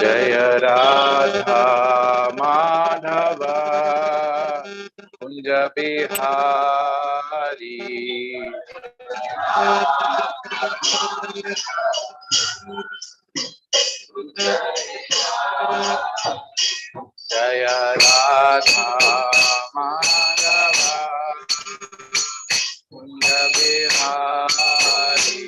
जय राधा माधव कुंज बिहारी जय राधा माधव कुंज बिहारी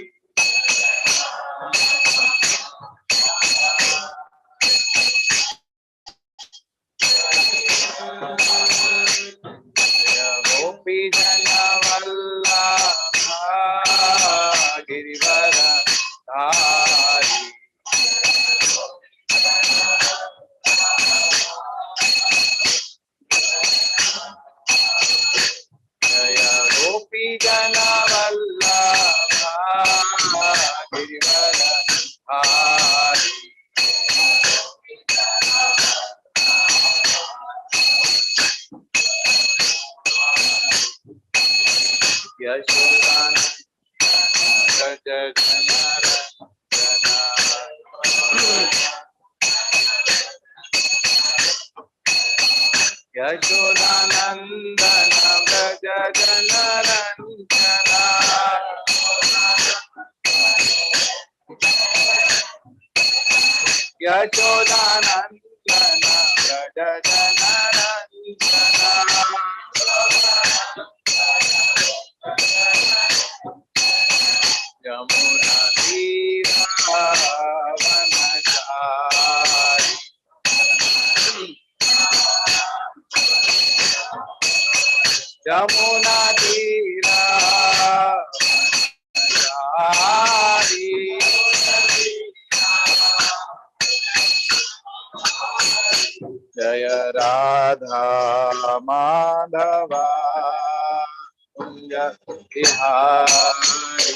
गोपी जन वल्लभा गिरिवर धारी जय गोपी जन वल्लभा गिरिवर धारी यशोदानंदन व्रज जन रंजना यशोदानंदन व्रज जन रंजना यमुना तीरावनचारी यमुना तीरावनचारी जय राधा माधव कुंज बिहारी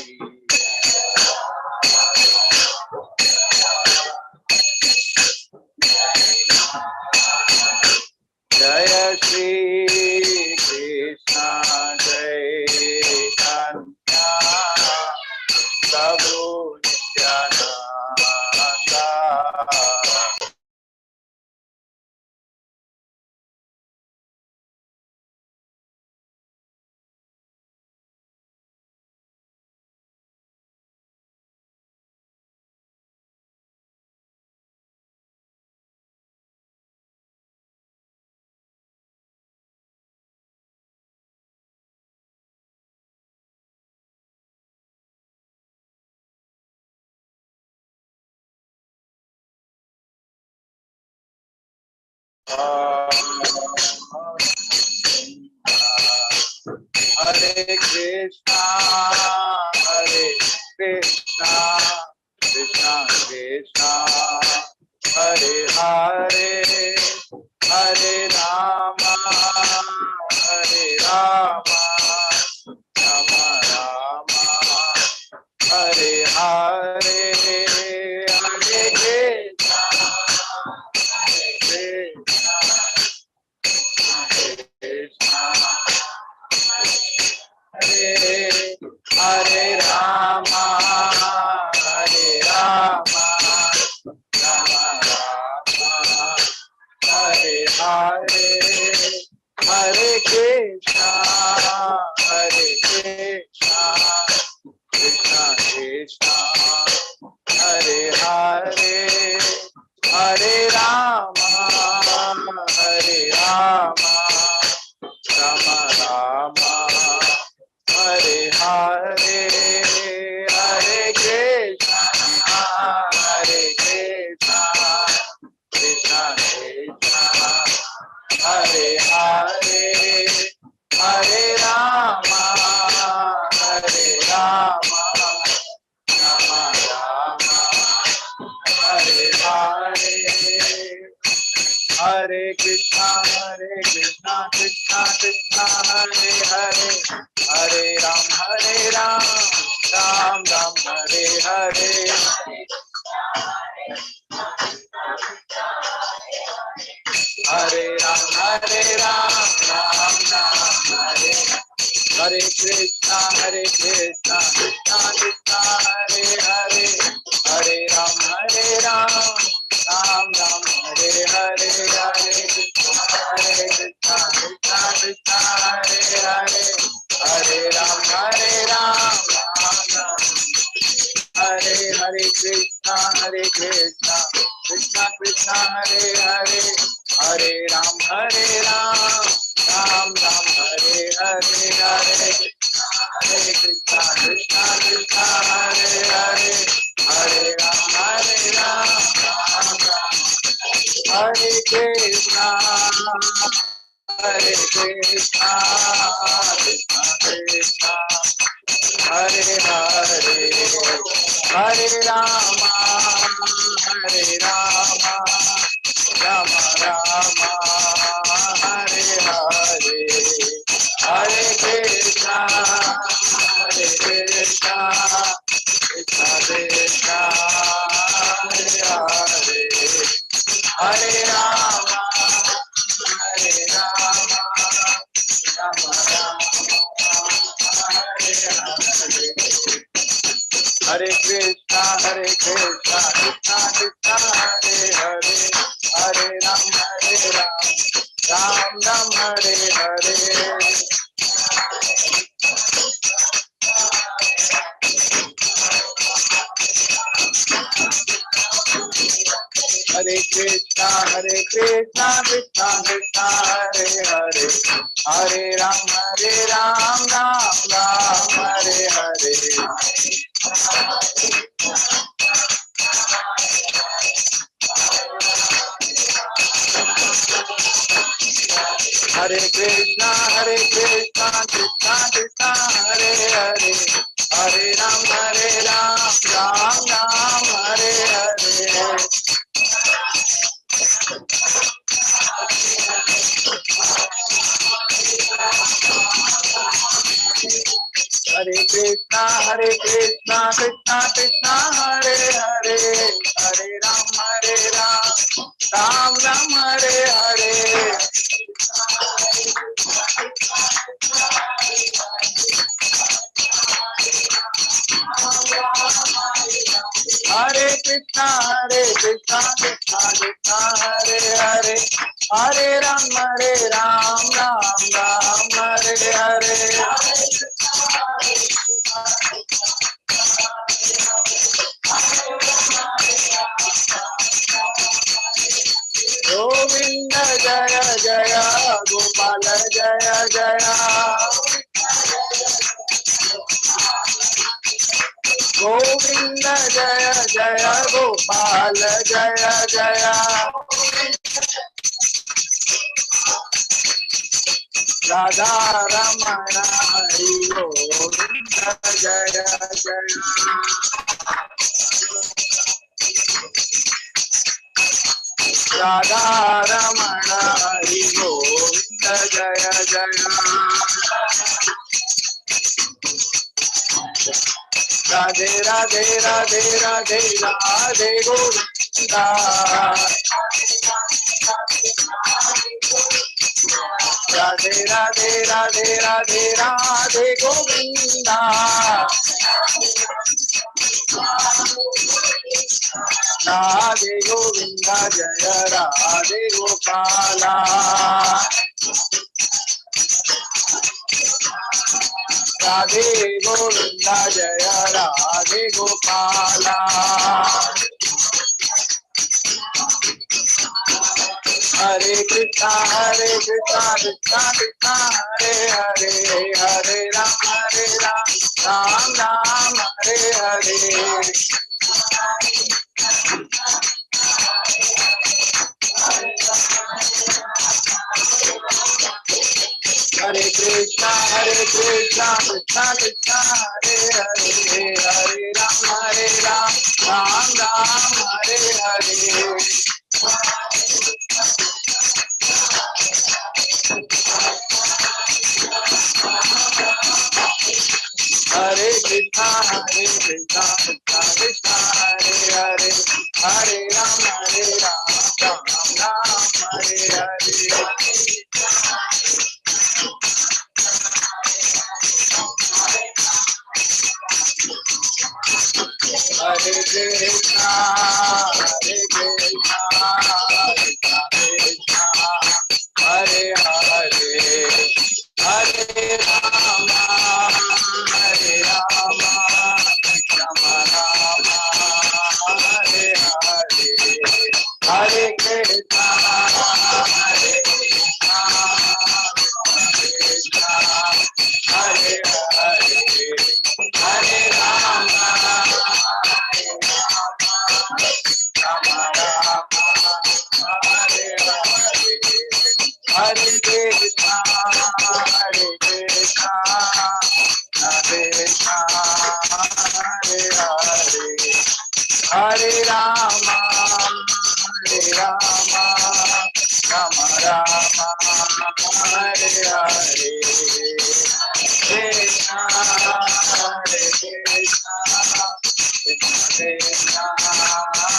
जय श्री कृष्ण चैतन्य प्रभु Nityanand Hare Krishna, Hare Krishna, Krishna Krishna, Hare Hare, Hare Rama, Hare Rama, Rama Rama, Hare Hare, Hare Krishna, Hare Krishna, Hare Hare Rama, Hare Rama, Rama Rama, Hare Hare, Hare Krishna, Krishna Krishna, Hare Hare, Hare Rama, Hare Rama, Rama Rama, Hare Hare, Hare Krishna, Krishna Krishna, Hare Krishna, Krishna Krishna Hare Hare, Hare Ram, Ram Ram Hare Hare. Hare Ram, Ram Ram Hare. Hare Krishna, Krishna Krishna Hare Hare, Hare Ram, Ram Ram Hare Hare. Hare Krishna, Krishna Krishna Hare Hare, Hare Ram, Ram Ram. Hare Hare Krishna, Krishna Krishna Hare Hare, Hare Ram, Ram Ram Hare Hare. Hare Krishna, Krishna Krishna Hare Hare, Hare Ram, Ram Ram. Hare Krishna, Krishna Krishna Hare Hare, Hare Rama, Rama Rama, Hare Hare. Hare Krishna, Krishna Krishna Hare Hare, Hare Rama, Rama Rama, Hare Krishna, Krishna Krishna Hare Hare, Hare Ram, Ram Ram Hare Hare. Hare Krishna, Krishna Krishna Hare Hare, Hare Ram, Ram Ram Hare Hare. Hare Krishna, Krishna Krishna Hare Hare, Hare Ram, Ram Ram Hare Hare. Hare Krishna, Krishna Krishna Hare Hare, Hare Ram, Ram Ram Hare Hare. Hare Krishna, Krishna Krishna Hare Hare, Hare Ram, Ram Ram Hare Hare. Govinda Jaya Jaya, Gopala Jaya Jaya, Govinda Jaya Jaya, Gopala Jaya Jaya, Radha Ramana Hari Govinda Jaya Jaya, Radha Ramana Hari Govinda Jaya Jaya, Radhe Radhe Radhe Radhe Radhe Govinda, Radhe Radhe Radhe Radhe Radhe Govinda, Radhe Govinda Jaya Radhe Gopala, Radhe Govinda Jaya Radhe Gopala. Hare Krishna, Krishna Krishna Hare Hare, Hare Ram, Ram Ram Hare Hare. Hare Krishna, Krishna Krishna Hare Hare, Hare Ram, Ram Ram Hare Hare. Rama, Rama Rama, Hare Hare, Krishna Hare Krishna, Krishna Krishna,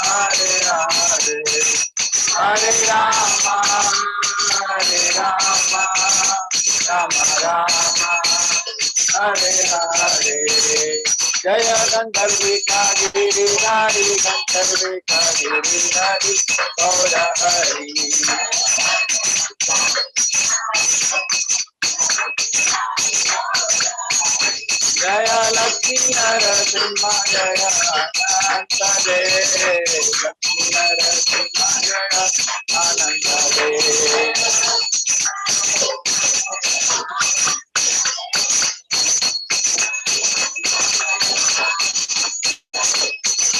Hare Hare, Hare Rama, Hare Rama, Rama Rama, Hare Hare. Jaya Gandharvika Giridhari, Gandharvika Giridhari, Gaura Hari. Jaya Lakshmi Narasimha, Jaya Ananta Dev, Lakshmi Narasimha, Jaya Ananta Dev.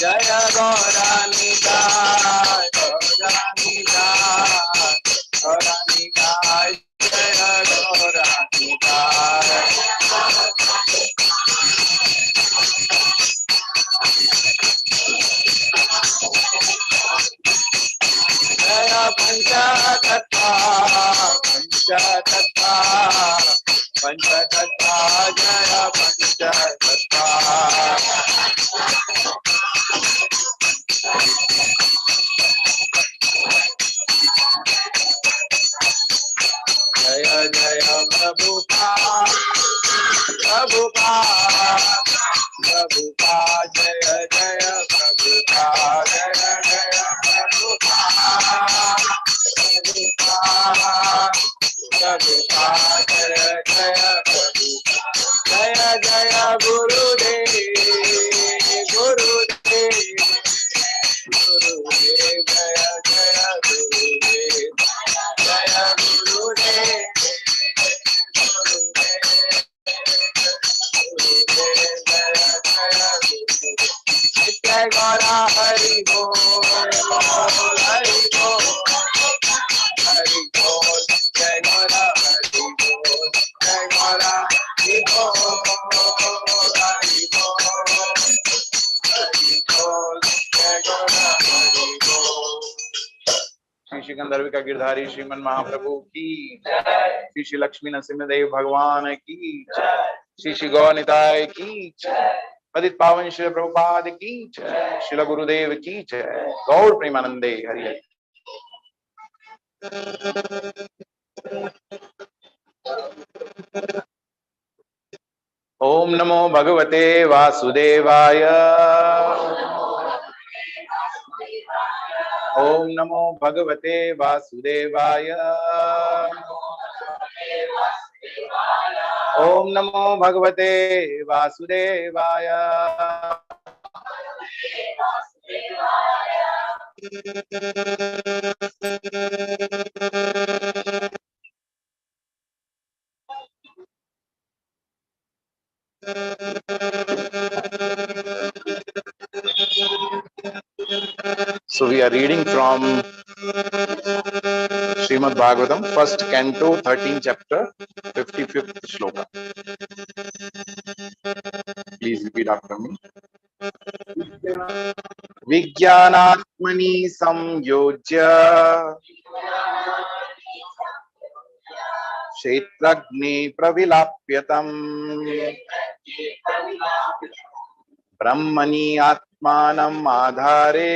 Jaya Gauranika, Gauranika, Gauranika, Jaya Gauranika. Jaya Panchatattva, Panchatattva, Panchatattva, Jaya Panchatattva. Jaya Jaya Prabhupada, Prabhupada, Prabhupada, Jaya Jaya Prabhupada, Jaya Jaya Prabhupada, Prabhupada, Jaya Jaya Prabhupada, Jaya Jaya Gurudev, Gurudev, Gurudev, Jaya Jaya Gurudev, Jaya Gurudev. Jai Gaura Hari Bol, Hari Bol, Hari Bol, Jai Gaura Hari Bol, Jai Gaura Hari Bol, Hari Bol, Hari Bol, Jai Gaura Hari Bol. Shri गंधर्विका Girdhari श्रीमन महाप्रभु की, श्री श्री लक्ष्मी नरसिंहदेव भगवान की, श्री श्री गौनिताय की, पतित पावन श्री प्रभुपाद की, श्रील गुरुदेव की जय। गौर प्रेमानंदे हरि हरि। ओम नमो भगवते वासुदेवाय, ओम नमो भगवते वासुदेवाय, ओम नमो भगवते वासुदेवाय। So we are reading from Srimad Bhagavatam, first canto, 13th chapter, 55th shloka. Please repeat after me. Vijnanatmani samyojya Kshetragni pravilapyatam Brahmani atmanam adhare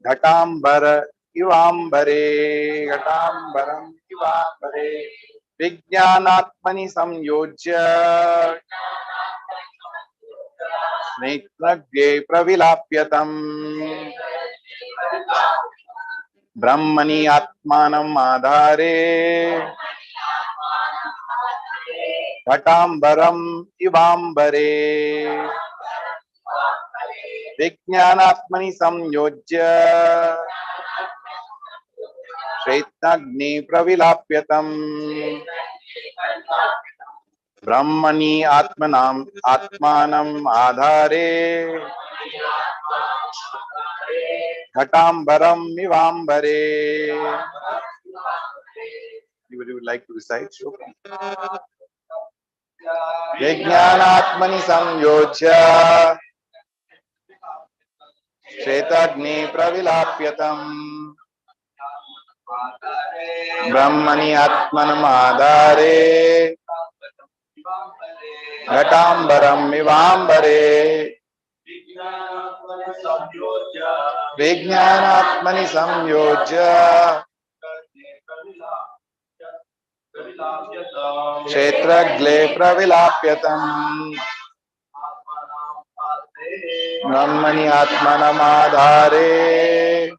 Ghatambara ivambare, Ghatambaram ivambare. Vijnanatmani samyojya Netragye pravilapyatam Brahmani atmanam adhare Ghatambaram ivambare. Vijnanatmani samyojya Shaitagni pravilapyatam Brahmani atmanam adhare Ghatambaram ivambare. Anybody would like to recite shloka? Vijnanatmani samyojya Shetagni pravilapyatam Brahmani atmanam adhare Ghatambaram mivambare Vijnanatmani samyojya Kshetragle pravilapyatam Brahmani atmanam adhare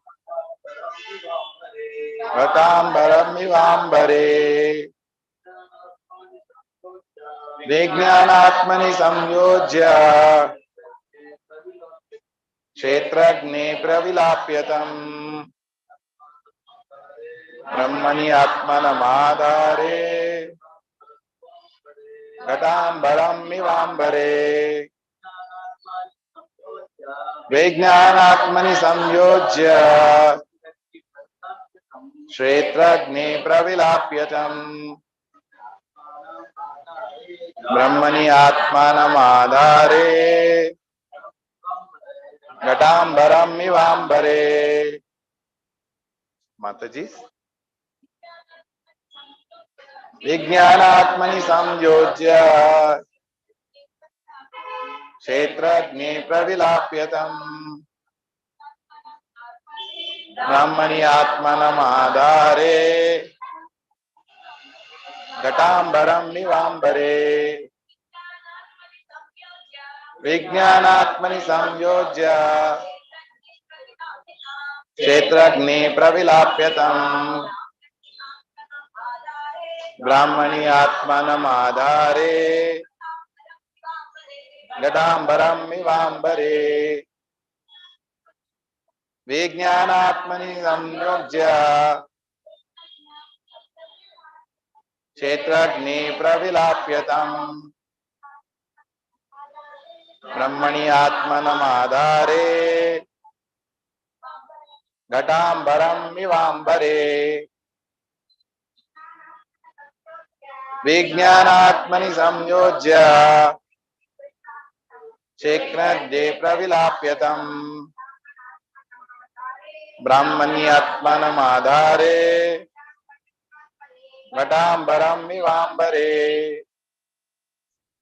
Ghatambaram mivambare Vijnanatmani samyojya Kshetragne pravilapyatam Brahmani atmanam adhare Ghatambaram mivambare Vijnanatmani samyojya Kshetragne pravilapyatam Brahmani atmanam adhare Ghatambaram mivambare. Mataji. Vijnanatmani samyojya Kshetragne pravilapyatam Brahmani atmanam adhare Ghatambaram mivambare Vijnanatmani samyojya Kshetragne pravilapyatam Brahmani atmanam adhare Ghatambaram mivambare Vijnanatmani samyojya Kshetragne pravilapyatam Brahmani atmanam adhare Ghatambaram mivambare Vijnanatmani samyojya Kshetragne pravilapyatam Brahmani atmanam adhare Ghatambaram mivambare.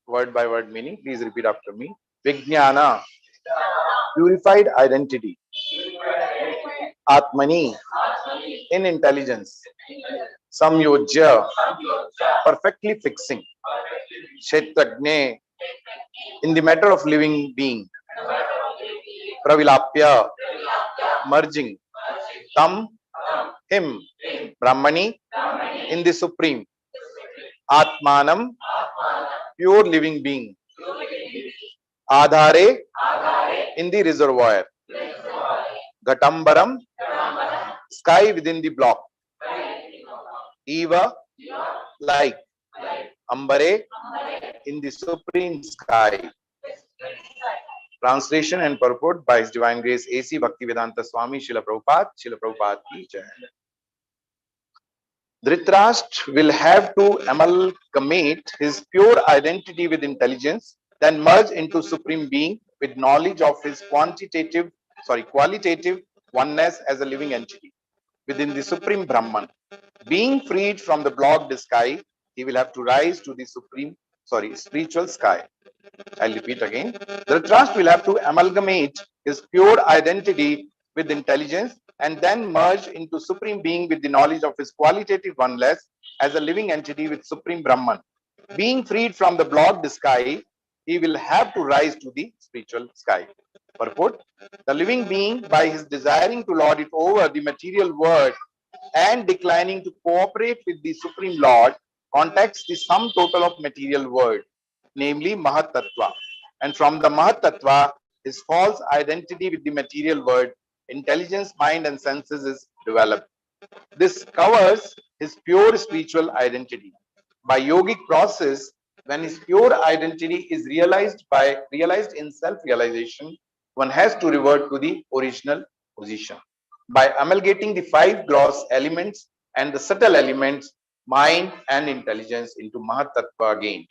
Word by word meaning, please repeat after me. Vijnana, purified identity. Atmani, in intelligence. Samyojya, perfectly fixing. Kshetragne, in the matter of living being. Pravilapya, merging. Tam, him. Brahmani, in the supreme. Atmanam, pure living being. Adhare, in the reservoir. Ghatambaram, sky within the block. Eva, like. Ambare, in the supreme sky. Translation and purport by His Divine Grace A.C. Bhaktivedanta Swami Srila Prabhupada ki jai. Dhritarashtra will have to amalgamate his pure identity with intelligence, then merge into supreme being with knowledge of his qualitative oneness as a living entity within the supreme Brahman. Being freed from the blocked sky, he will have to rise to the spiritual sky. I'll repeat again. Dhritarashtra will have to amalgamate his pure identity with intelligence and then merge into supreme being with the knowledge of his qualitative oneness as a living entity with supreme Brahman. Being freed from the blocked sky, he will have to rise to the spiritual sky. Purport: the living being, by his desiring to lord it over the material world and declining to cooperate with the Supreme Lord, contacts the sum total of material world, namely Mahat Tattva. And from the Mahat Tattva, his false identity with the material world, intelligence, mind, and senses is developed. This covers his pure spiritual identity. By yogic process, when his pure identity is realized in self-realization, one has to revert to the original position. By amalgamating the 5 gross elements and the subtle elements, mind and intelligence, into Mahat Tattva again.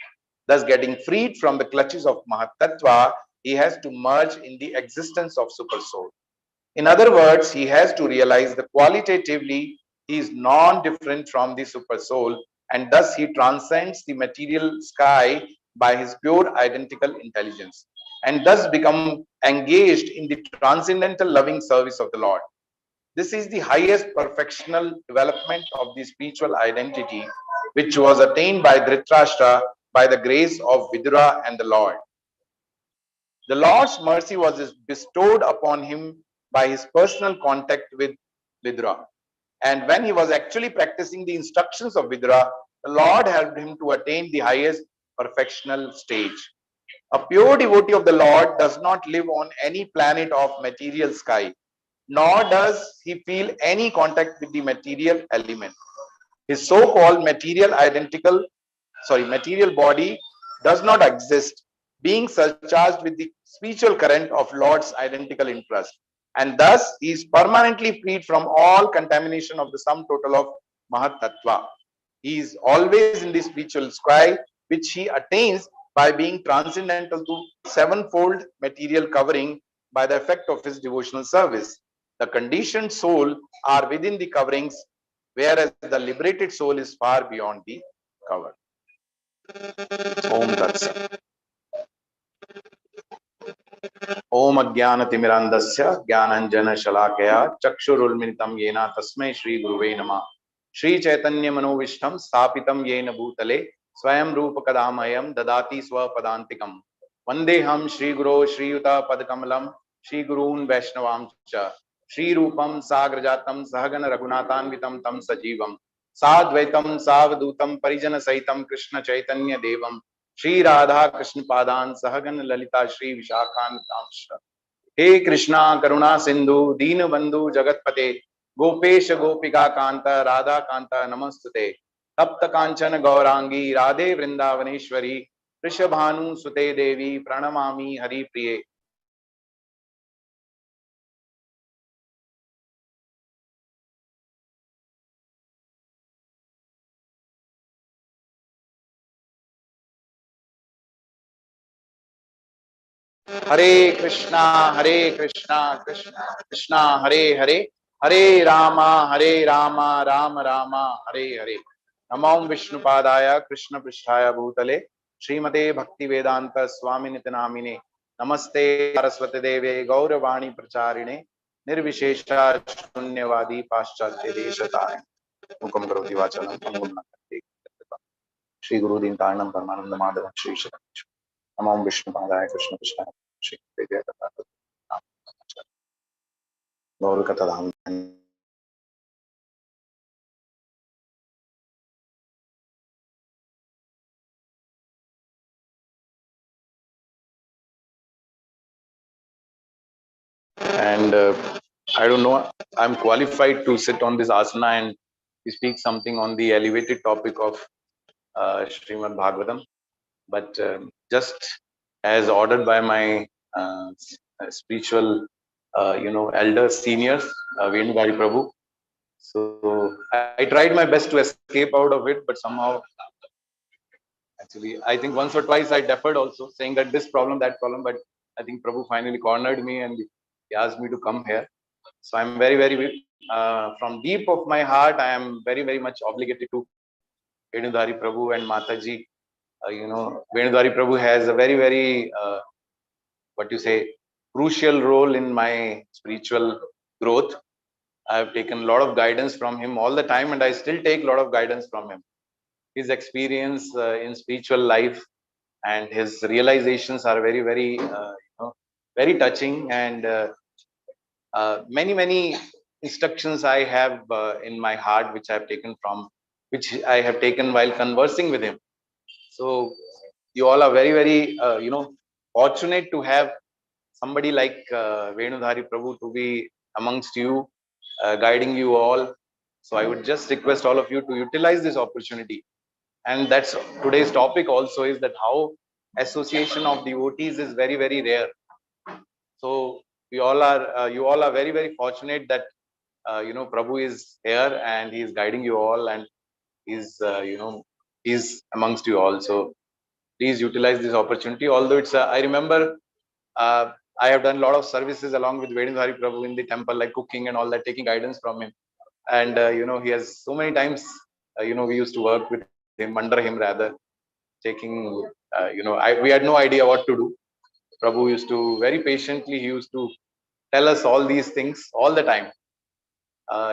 Thus, getting freed from the clutches of Mahat Tattva, he has to merge in the existence of Super Soul. In other words, he has to realize that qualitatively he is non-different from the super soul, and thus he transcends the material sky by his pure identical intelligence, and thus become engaged in the transcendental loving service of the Lord. This is the highest perfectional development of the spiritual identity, which was attained by Dhritarashtra by the grace of Vidura and the Lord. The Lord's mercy was bestowed upon him by his personal contact with Vidura. And when he was actually practicing the instructions of Vidura, the Lord helped him to attain the highest perfectional stage. A pure devotee of the Lord does not live on any planet of material sky, nor does he feel any contact with the material element. His so-called material body does not exist, being surcharged with the spiritual current of Lord's identical interest. And thus he is permanently freed from all contamination of the sum total of Mahat Tattva. He is always in the spiritual sky, which he attains by being transcendental to sevenfold material covering by the effect of his devotional service. The conditioned soul are within the coverings, whereas the liberated soul is far beyond the cover. Om Tat Sat. Om Ajnanatimirandasya Jnananjana Shalakaya Chakshurulminitam Yena Tasmai Shri Guruve Namah. Shri Chaitanya Manovishtam Sthapitam Yena Bhutale Swayam Rupa Kadamayam Dadati Swapadantikam. Vandeham Shri Guru Shri Yuta Padkamalam Shri Gurun Vaishnavam Cha Shri Rupam Sagrajatam Sahagana Raghunathanvitam Tam Sajivam Sadvaitam Savadutam Parijana Saitam Krishna Chaitanya Devam Shri Radha Krishna Padan Sahagan Lalita Shri Vishakhan Tamsha. He Krishna Karuna Sindhu Deen Bandhu Jagatpate Gopesh Gopika Kanta Radha Kanta Namastute Tapta Kanchana Gaurangi Radhe Vrindavaneshwari Rishabhanu Sute Devi Pranamami Hari Priye. Hare Krishna, Krishna Krishna, Hare Hare, Hare Rama, Rama Rama, Hare Hare. Namam Vishnu Padaya, Krishna Pristhaya Bhutale, Srimate Bhakti Vedanta Swami Nitinamine, Namaste Saraswati Deve, Gauravani Pracharine, Nirvishesha Shunyavadi Paschatya Deshataya. Mukam Karoti Vachalam, Pangumna Shri Guru Dintarnam Paramananda Madhavan Shri Shri Namam Vishnu Padaya, Krishna Pristhaya. And I don't know, I'm qualified to sit on this asana and speak something on the elevated topic of Srimad Bhagavatam, but just as ordered by my spiritual, elders, seniors, Venugari Prabhu. So I tried my best to escape out of it, but somehow, actually, I think once or twice I deferred also, saying that this problem, that problem, but I think Prabhu finally cornered me and he asked me to come here. So I'm very, from deep of my heart, I am very much obligated to Venudhari Prabhu and Mataji. Venudhari Prabhu has a very, crucial role in my spiritual growth. I have taken a lot of guidance from him all the time, and I still take a lot of guidance from him. His experience in spiritual life and his realizations are very touching, and many instructions I have in my heart, which I have taken while conversing with him. So you all are very fortunate to have somebody like Venudhari Prabhu to be amongst you, guiding you all. So I would just request all of you to utilize this opportunity. And that's today's topic also, is that how association of devotees is very rare. So you all are very fortunate that Prabhu is here and he is guiding you all, and he's amongst you all. So please utilize this opportunity. Although it's I remember I have done a lot of services along with Vedindhari Prabhu in the temple, like cooking and all that, taking guidance from him. And he has so many times, we used to work with him, under him rather, taking, we had no idea what to do. Prabhu used to very patiently, he used to tell us all these things all the time.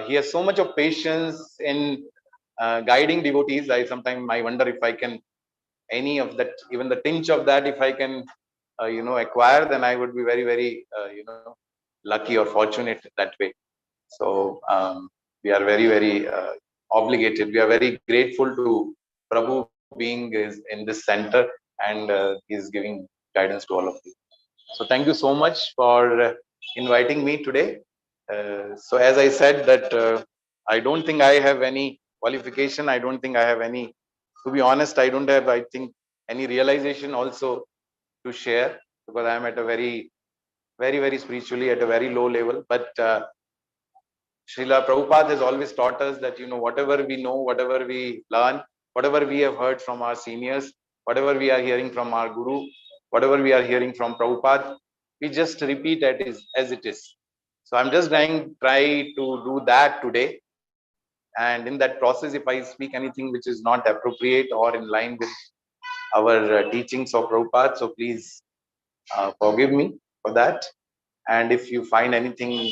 He has so much of patience in guiding devotees. I sometimes I wonder if I can any of that, even the tinge of that, if I can, acquire, then I would be very, very, lucky or fortunate that way. So we are very, very obligated. We are very grateful to Prabhu being is in this center, and he's giving guidance to all of you. So thank you so much for inviting me today. So as I said that I don't think I have any qualification. I don't think I have any. To be honest, I don't have. I think any realization also to share, because I am at a very, very, very spiritually at a very low level. But Srila Prabhupada has always taught us that, whatever we know, whatever we learn, whatever we have heard from our seniors, whatever we are hearing from our Guru, whatever we are hearing from Prabhupada, we just repeat as it is. So I'm just try to do that today. And in that process, if I speak anything which is not appropriate or in line with our teachings of Prabhupada, so please forgive me for that. And if you find anything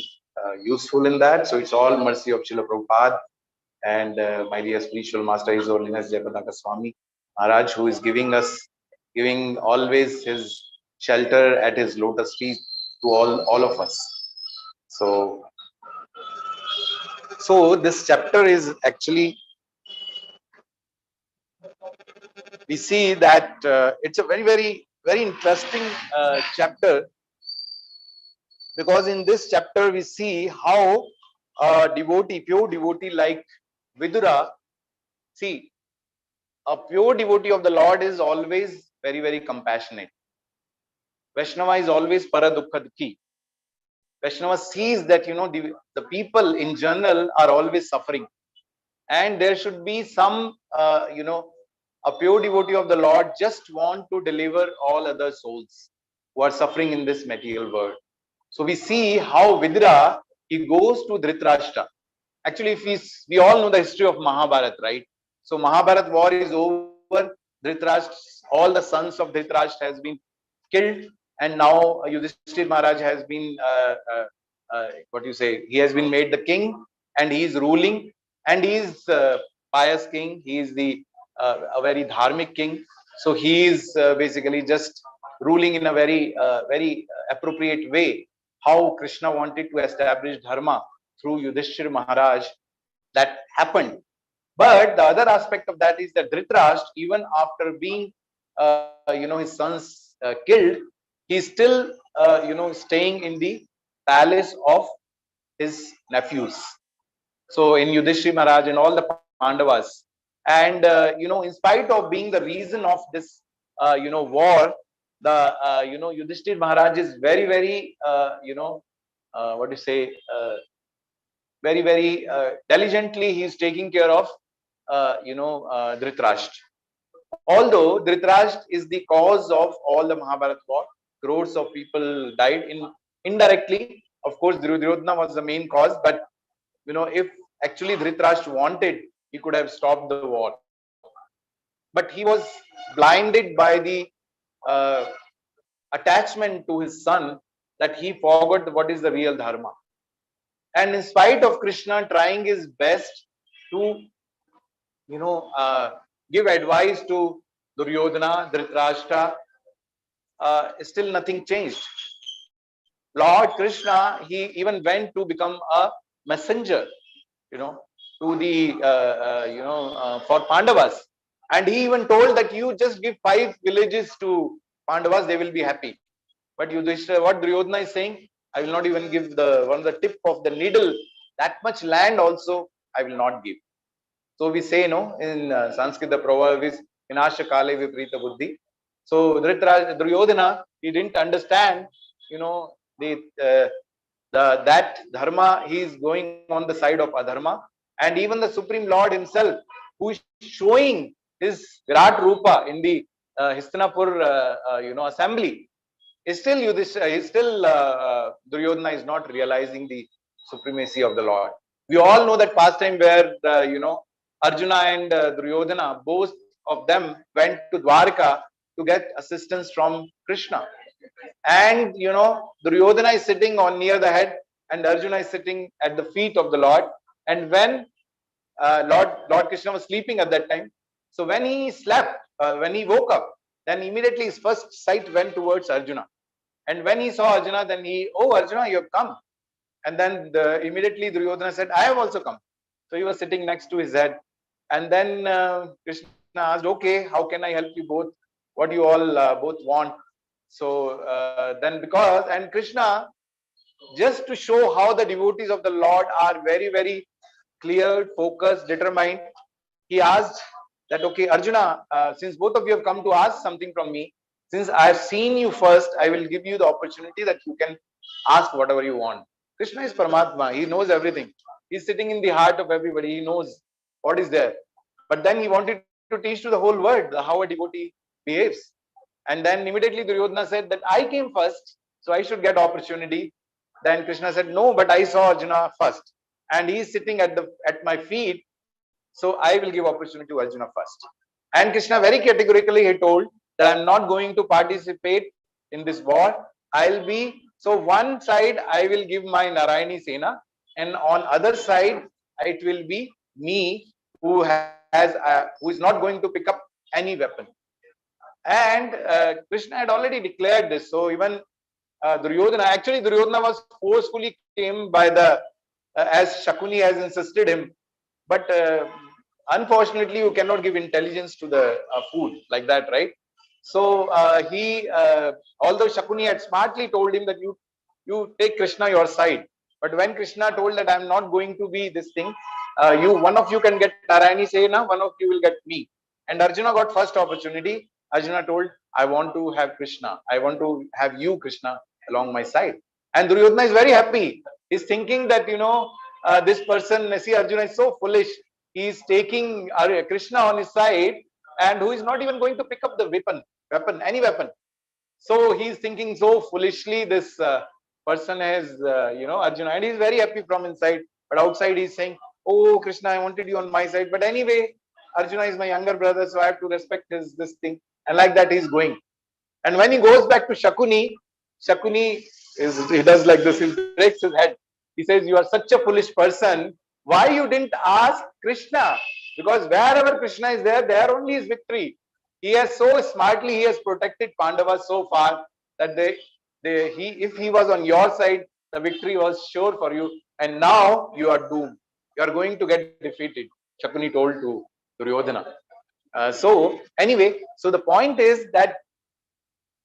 useful in that, so it's all mercy of Srila Prabhupada and my dear spiritual master, His Holiness Jayapataka Swami Maharaj, who is giving always his shelter at his lotus feet to all of us. So this chapter is actually, we see that it's a very, very, very interesting chapter, because in this chapter we see how a devotee, pure devotee like Vidura, see, a pure devotee of the Lord is always very, very compassionate. Vaishnava is always paradukha dukhi. Vaishnava sees that, the people in general are always suffering. And there should be some, a pure devotee of the Lord just want to deliver all other souls who are suffering in this material world. So we see how Vidura, he goes to Dhritarashtra. Actually, if we all know the history of Mahabharata, right? So Mahabharata war is over. Dhritarashtra, all the sons of Dhritarashtra has been killed, and now Yudhishthir Maharaj has been, what you say, he has been made the king, and he is ruling, and he is pious king. He is a very dharmic king. So he is basically just ruling in a very, very appropriate way. How Krishna wanted to establish dharma through Yudhishthir Maharaj, that happened. But the other aspect of that is that Dhritarashtra, even after being, his sons killed, he's still, staying in the palace of his nephews. So in Yudhishthir Maharaj and all the Pandavas, and in spite of being the reason of this, war, the Yudhishthir Maharaj is very, very, what do you say? Very, very diligently he is taking care of Dhritarashtra. Although Dhritarashtra is the cause of all the Mahabharata war, crores of people died indirectly. Of course, Duryodhana was the main cause, but if actually Dhritarashtra wanted, he could have stopped the war. But he was blinded by the uh, attachment to his son, that he forgot what is the real dharma. And in spite of Krishna trying his best to, give advice to Duryodhana, Dhritarashtra, still nothing changed. Lord Krishna, he even went to become a messenger, to the, for Pandavas. And he even told that you just give 5 villages to Pandavas, they will be happy. But Yudhishthira, what Duryodhana is saying, I will not even give one of the tip of the needle, that much land also I will not give. So we say, in Sanskrit, the proverb is Vinasha Kale Viprita Buddhi. So Duryodhana, he didn't understand, that dharma, he is going on the side of adharma. And even the Supreme Lord himself, who is showing his Virat Rupa in the Hastinapur, assembly, Still, Duryodhana is not realizing the supremacy of the Lord. We all know that pastime where Arjuna and Duryodhana, both of them went to Dwarka to get assistance from Krishna. And Duryodhana is sitting on near the head, and Arjuna is sitting at the feet of the Lord. And when Lord Krishna was sleeping at that time, so when he slept, when he woke up, then immediately his first sight went towards Arjuna. And when he saw Arjuna, then oh Arjuna, you have come. And then immediately Duryodhana said, I have also come. So he was sitting next to his head. And then Krishna asked, okay, how can I help you both? What do you all both want? So then and Krishna, just to show how the devotees of the Lord are very, very clear, focused, determined, he asked that, okay, Arjuna, since both of you have come to ask something from me, since I have seen you first, I will give you the opportunity that you can ask whatever you want. Krishna is Paramatma. He knows everything. He's sitting in the heart of everybody. He knows what is there. But then he wanted to teach to the whole world how a devotee behaves. And then immediately Duryodhana said that I came first, so I should get opportunity. Then Krishna said, no, but I saw Arjuna first. And he is sitting at my feet, so I will give opportunity to Arjuna first. And Krishna very categorically he told that I'm not going to participate in this war. I'll be, so one side I will give my Narayani Sena, and on other side it will be me who is not going to pick up any weapon. And Krishna had already declared this. So even Duryodhana was forcefully came by as Shakuni has insisted him. But unfortunately, you cannot give intelligence to the food like that, right? So although Shakuni had smartly told him that you take Krishna your side, but when Krishna told that I'm not going to be this thing, one of you can get Narayani Sena, one of you will get me. And Arjuna got first opportunity. Arjuna told, I want to have Krishna. I want to have you, Krishna, along my side. And Duryodhana is very happy. He's thinking that, this person, see, Arjuna is so foolish. He is taking Krishna on his side, and who is not even going to pick up the any weapon. So he's thinking so foolishly, this person has, Arjuna, and he's very happy from inside. But outside he's saying, oh, Krishna, I wanted you on my side. But anyway, Arjuna is my younger brother, so I have to respect this thing. And like that, he's going. And when he goes back to Shakuni he does like this, he breaks his head. He says, you are such a foolish person. Why you didn't ask Krishna? Because wherever Krishna is there only is victory. He has so smartly, he has protected Pandavas so far that if he was on your side, the victory was sure for you. And now you are doomed. You are going to get defeated. Shakuni told to Duryodhana. So anyway, so the point is that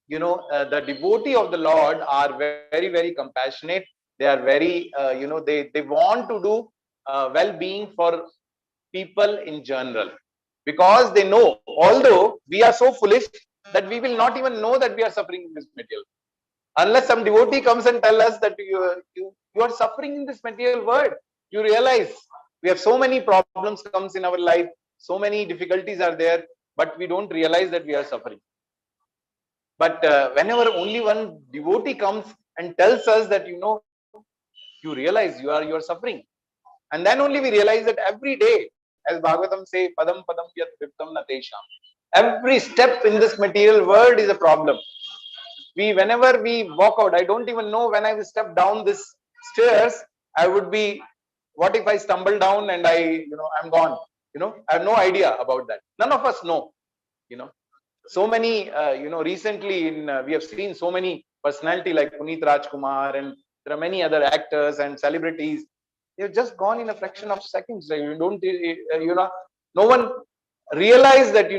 the devotee of the Lord are very, very compassionate. They are very, they want to do well-being for people in general, because they know, although we are so foolish that we will not even know that we are suffering in this material, unless some devotee comes and tell us that you are suffering in this material world. You realize we have so many problems comes in our life, so many difficulties are there, but we don't realize that we are suffering. But whenever only one devotee comes and tells us that you realize you are suffering, and then only we realize that every day, as Bhagavatam say, padam padam yat viptam na tesham, every step in this material world is a problem. Whenever we walk out, I don't even know when I will step down this stairs, I would be, what if I stumble down and I'm gone? I have no idea about that. None of us know. So many, recently we have seen so many personality like Puneet Rajkumar, and there are many other actors and celebrities. They've just gone in a fraction of seconds. You don't, no one realize that,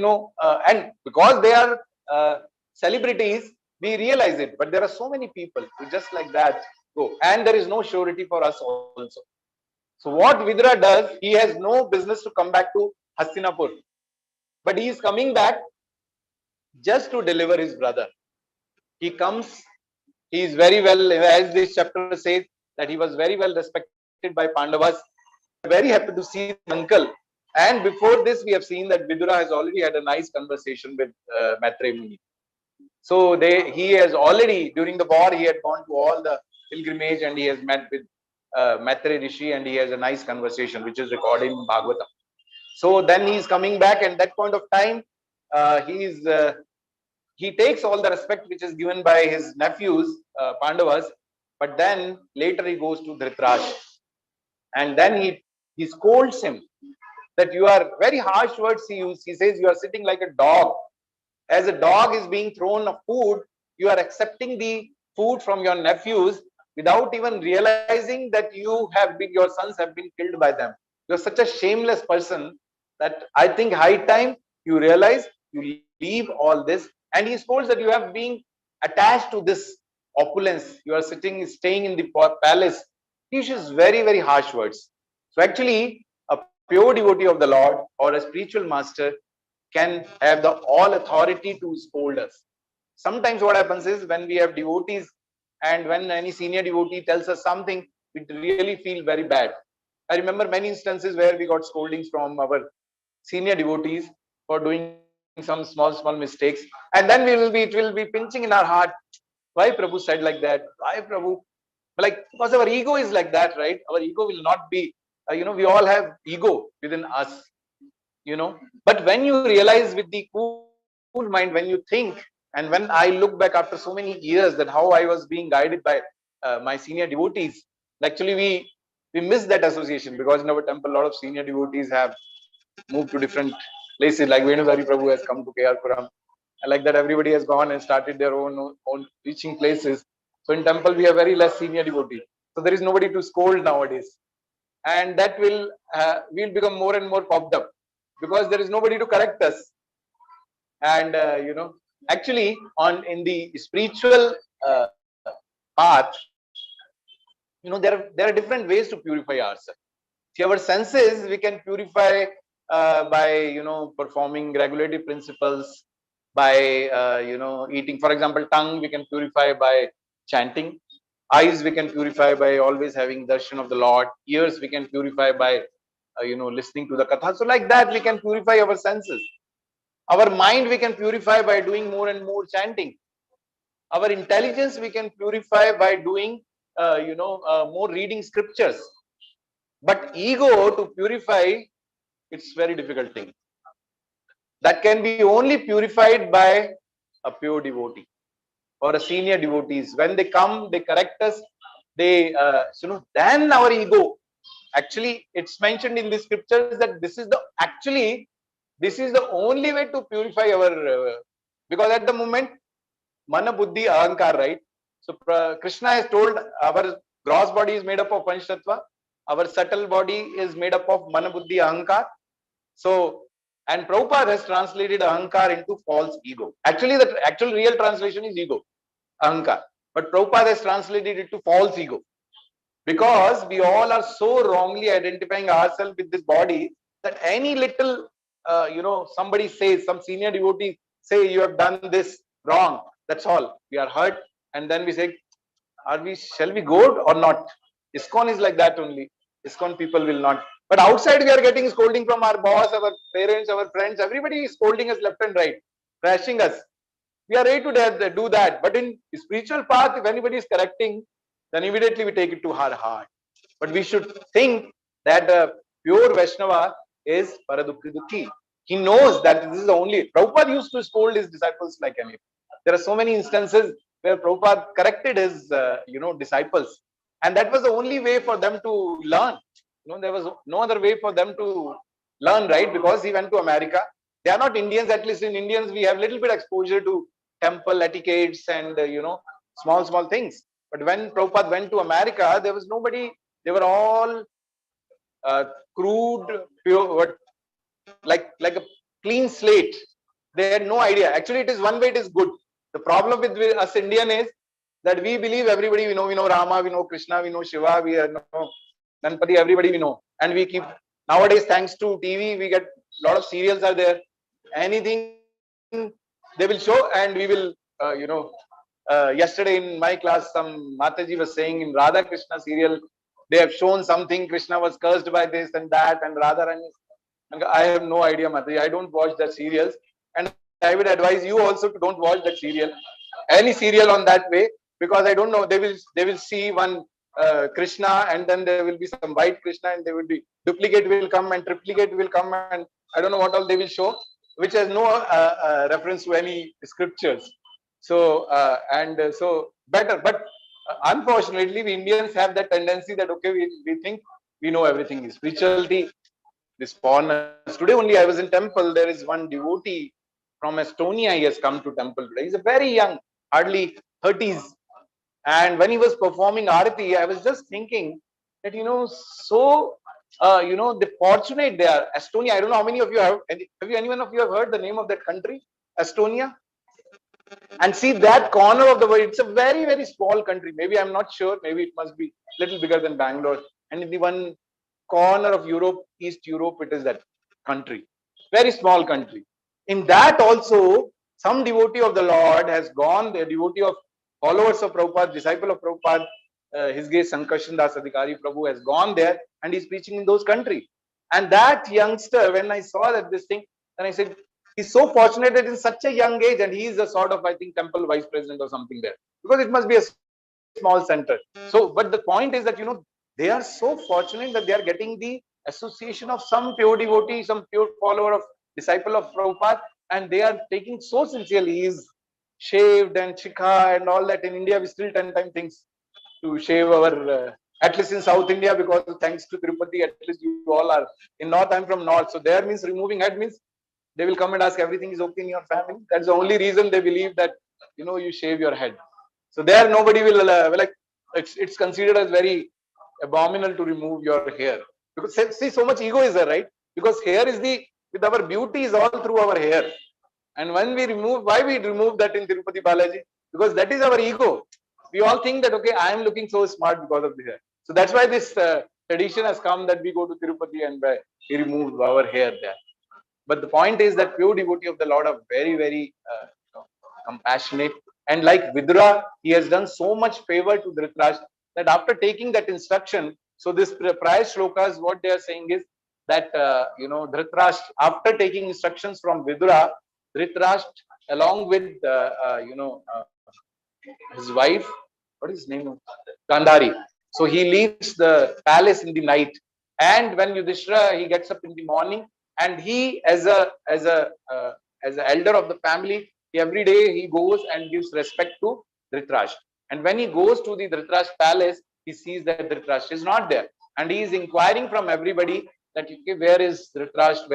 and because they are celebrities, we realize it. But there are so many people who just like that go, and there is no surety for us also. So what Vidura does, he has no business to come back to Hastinapur, but he is coming back just to deliver his brother. He comes, he is very well, as this chapter says, that he was very well respected by Pandavas. Very happy to see the uncle. And before this, we have seen that Vidura has already had a nice conversation with Maitreya Muni. So he has already, during the war, he had gone to all the pilgrimage and he has met with Maitre Rishi and he has a nice conversation, which is recorded in Bhagavatam. So then he is coming back, and that point of time, he takes all the respect which is given by his nephews, Pandavas, but then later he goes to Dhritarashtra, and then he scolds him that you are very harsh words he used. He says you are sitting like a dog. As a dog is being thrown a food, you are accepting the food from your nephews without even realizing that your sons have been killed by them. You're such a shameless person that I think high time you realize, you leave all this. And he scolds that you have been attached to this opulence. You are staying in the palace. He uses very, very harsh words. So actually, a pure devotee of the Lord or a spiritual master can have the all authority to scold us. Sometimes what happens is when we have devotees and when any senior devotee tells us something, we really feel very bad. I remember many instances where we got scoldings from our senior devotees for doing some small mistakes, and then it will be pinching in our heart. Why Prabhu said like that? Why Prabhu? Like, because our ego is like that, right? Our ego will not be, we all have ego within us, but when you realize with the cool mind, when you think, and when I look back after so many years that how I was being guided by my senior devotees, actually we miss that association, because in our temple a lot of senior devotees have moved to different places, like Venusari Prabhu has come to KR Puram, and like that everybody has gone and started their own reaching places. So in temple we have very less senior devotee, so there is nobody to scold nowadays, and that will become more and more popped up because there is nobody to correct us. And actually on in the spiritual uh, path, there are different ways to purify ourselves. See, our senses we can purify by performing regulative principles, by eating. For example, tongue we can purify by chanting. Eyes we can purify by always having darshan of the Lord. Ears we can purify by listening to the katha. So like that we can purify our senses. Our mind we can purify by doing more and more chanting. Our intelligence we can purify by doing more reading scriptures. But ego to purify, it's very difficult thing. That can be only purified by a pure devotee or a senior devotees. When they come, they correct us, they then our ego, actually it's mentioned in the scriptures that this is the only way to purify our because at the moment mana buddhi ahankar, right? So Krishna has told our gross body is made up of panchtattva, our subtle body is made up of mana buddhi ahankar. So, and Prabhupada has translated ahankar into false ego. Actually the actual real translation is ego, ahankar, but Prabhupada has translated it to false ego, because we all are so wrongly identifying ourselves with this body that any little somebody says, some senior devotee say you have done this wrong, that's all, we are hurt, and then we say, shall we go or not? ISKCON is like that only. ISKCON people will not, but outside we are getting scolding from our boss, our parents, our friends, everybody is scolding us left and right, trashing us. We are ready to do that, but in spiritual path, if anybody is correcting, then immediately we take it to our heart. But we should think that the pure Vaishnava is Paradukhi Dukhi. He knows that this is the only. Prabhupada used to scold his disciples like anything. There are so many instances where Prabhupada corrected his disciples, and that was the only way for them to learn. There was no other way for them to learn, right? Because he went to America. They are not Indians. At least in Indians, we have little bit exposure to temple etiquettes and small things. But when Prabhupada went to America, there was nobody. They were all crude, pure, like a clean slate. They had no idea. Actually, it is one way. It is good. The problem with us Indian is that we believe everybody we know. We know Rama, we know Krishna, we know Shiva, we know Ganpati. Everybody we know, and we keep. Nowadays, thanks to TV, we get a lot of serials are there. Anything they will show, and we will, yesterday in my class, some Mataji was saying in Radha Krishna serial, they have shown something. Krishna was cursed by this and that, and Radharani. I have no idea, Mataji. I don't watch the serials, and I would advise you also to don't watch that serial, any serial on that way, because I don't know, they will see one Krishna, and then there will be some white Krishna, and there will be duplicate will come and triplicate will come, and I don't know what all they will show, which has no reference to any scriptures. So so better, but unfortunately, we Indians have that tendency that okay, we think we know everything. Spirituality, this foreigners. Today only I was in temple. There is one devotee from Estonia. He has come to temple today. He's a very young, hardly 30s. And when he was performing Arati, I was just thinking that, so, the fortunate they are. Estonia, I don't know how many of you have you anyone of you have heard the name of that country? Estonia? And see that corner of the world, it's a very, very small country. Maybe I'm not sure. Maybe it must be a little bigger than Bangalore. And in the one corner of Europe, East Europe, it is that country. Very small country. In that also, some devotee of the Lord has gone, the devotee of followers of Prabhupada, disciple of Prabhupada, His Grace Sankarshan Das Adhikari Prabhu has gone there and he's preaching in those countries. And that youngster, when I saw that this thing, then I said, he's so fortunate that in such a young age, and he is a sort of, I think, temple vice president or something there, because it must be a small center. So, but the point is that, they are so fortunate that they are getting the association of some pure devotee, some pure follower of disciple of Prabhupada, and they are taking so sincerely. He is shaved and chikha and all that. In India, we still 10 times things to shave our, at least in South India, because thanks to Tirupati, at least you all are in North. I'm from North, so there means removing head means they will come and ask everything is okay in your family. That's the only reason they believe that you shave your head. So there nobody will like it's considered as very abominable to remove your hair, because see, so much ego is there, right? Because hair is the with our beauty is all through our hair. And when we remove, why we remove that in Tirupati Balaji? Because that is our ego. We all think that okay, I am looking so smart because of the hair. So that's why this tradition has come that we go to Tirupati and we remove our hair there. But the point is that pure devotee of the Lord are very, very compassionate. And like Vidura, he has done so much favor to Dhritarashtra that after taking that instruction, so this prior shlokas, what they are saying is that, Dhritarashtra, after taking instructions from Vidura, Dhritarashtra, along with, his wife, what is his name? Gandhari. So he leaves the palace in the night. And when Yudhishthira, he gets up in the morning, and he, as an elder of the family, every day he goes and gives respect to Dhritarashtra. And when he goes to the Dhritarashtra palace, he sees that Dhritarashtra is not there, and he is inquiring from everybody that okay, where is Dhritarashtra?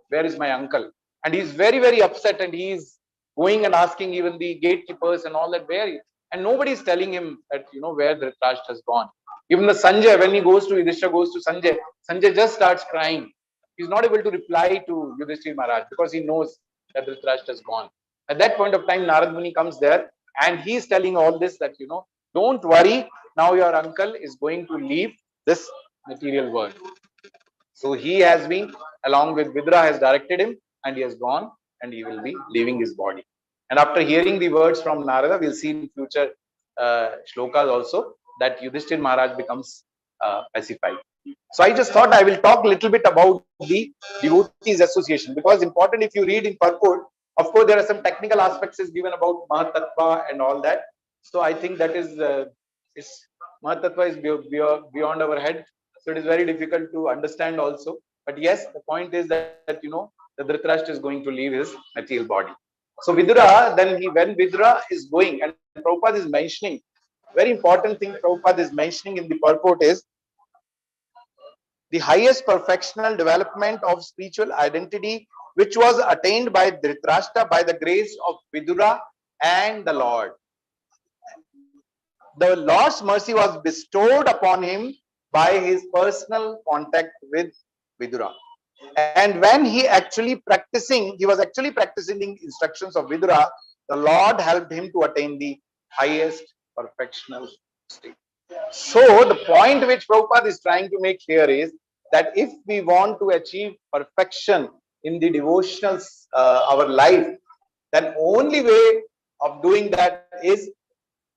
Where is my uncle? And he is very, very upset, and he is going and asking even the gatekeepers and all that where, and nobody is telling him that where Dhritarashtra has gone. Even the Sanjay, when he goes to Yudhishthira, goes to Sanjay, Sanjay just starts crying. He's not able to reply to Yudhishthira Maharaj because he knows that Dhritarashtra is gone. At that point of time, Narad Muni comes there and he's telling all this that, don't worry, now your uncle is going to leave this material world. So he has been, along with Vidra, has directed him and he has gone and he will be leaving his body. And after hearing the words from Narada, we'll see in future shlokas also that Yudhishthira Maharaj becomes pacified. So I just thought I will talk a little bit about the devotees association, because important if you read in purport, of course there are some technical aspects is given about Mahatattva and all that. So I think that is Mahatattva is beyond our head. So it is very difficult to understand also. But yes, the point is that the Dhritarashtra is going to leave his material body. So Vidura, then when Vidura is going, and Prabhupada is mentioning, very important thing Prabhupada is mentioning in the purport is the highest perfectional development of spiritual identity, which was attained by Dhritarashtra by the grace of Vidura and the Lord. The Lord's mercy was bestowed upon him by his personal contact with Vidura. And when he was actually practicing the instructions of Vidura, the Lord helped him to attain the highest perfectional state. So the point which Prabhupada is trying to make here is that if we want to achieve perfection in the devotional our life, then only way of doing that is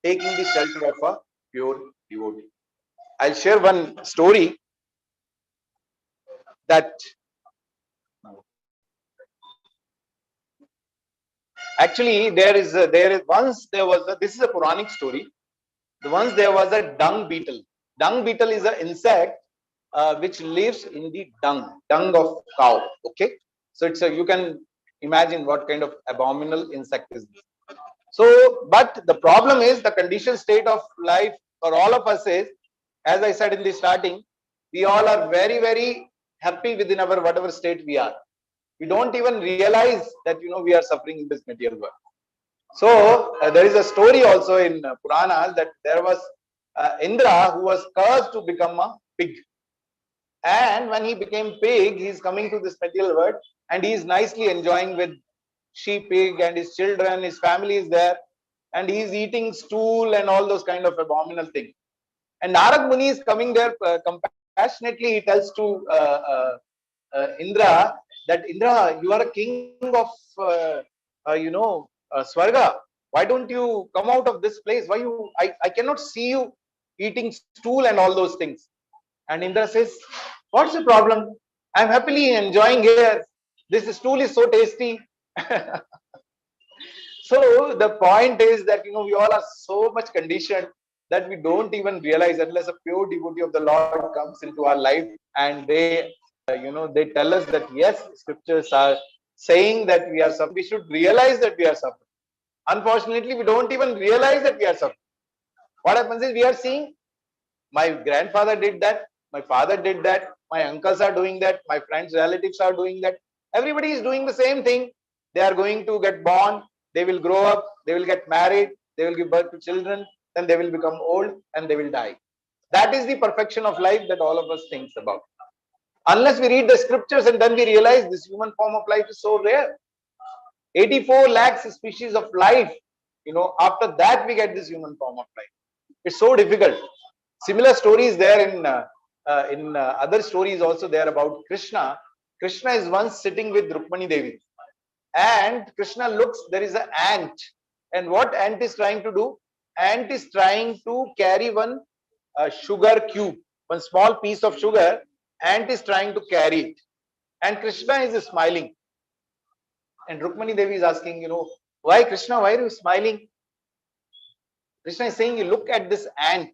taking the shelter of a pure devotee. I'll share one story that Actually, this is a Puranic story. Once there was a dung beetle. Dung beetle is an insect which lives in the dung of cow. Okay, so you can imagine what kind of abominable insect is this. So, but the problem is the conditioned state of life for all of us is, as I said in the starting, we all are very, very happy within our whatever state we are. We don't even realize that we are suffering in this material world. So there is a story also in Puranas that there was Indra who was cursed to become a pig, and when he became pig, he is coming to this material world and he is nicely enjoying with sheep, pig, and his children, his family is there, and he is eating stool and all those kind of abominable things. And Narad Muni is coming there compassionately. He tells to Indra that Indra, you are a king of Swarga. Why don't you come out of this place? Why I cannot see you eating stool and all those things. And Indra says, what's the problem? I'm happily enjoying here. This stool is so tasty. So the point is that we all are so much conditioned that we don't even realize, unless a pure devotee of the Lord comes into our life and they tell us that yes, scriptures are saying that we are suffering. We should realize that we are suffering. Unfortunately, we don't even realize that we are suffering. What happens is we are seeing my grandfather did that, my father did that, my uncles are doing that, my friends, relatives are doing that. Everybody is doing the same thing. They are going to get born, they will grow up, they will get married, they will give birth to children, then they will become old and they will die. That is the perfection of life that all of us thinks about. Unless we read the scriptures and then we realize this human form of life is so rare. 84 lakhs species of life, after that we get this human form of life. It's so difficult. Similar stories there in other stories also there about Krishna. Krishna is once sitting with Rukmani Devi, and Krishna looks, there is an ant, and what ant is trying to do? Ant is trying to carry one sugar cube, one small piece of sugar. Ant is trying to carry it, and Krishna is smiling. And Rukmani Devi is asking, why Krishna? Why are you smiling? Krishna is saying, you look at this ant.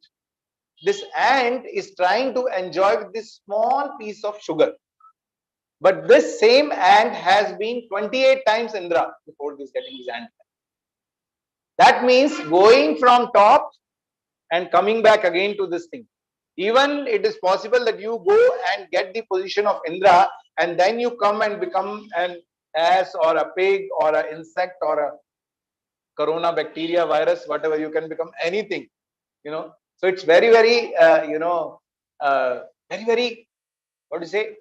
This ant is trying to enjoy this small piece of sugar. But this same ant has been 28 times Indra before this getting his ant. That means going from top and coming back again to this thing. Even it is possible that you go and get the position of Indra and then you come and become an ass or a pig or an insect or a corona bacteria virus, whatever, you can become anything, So it's very, very, very, very, what do you say?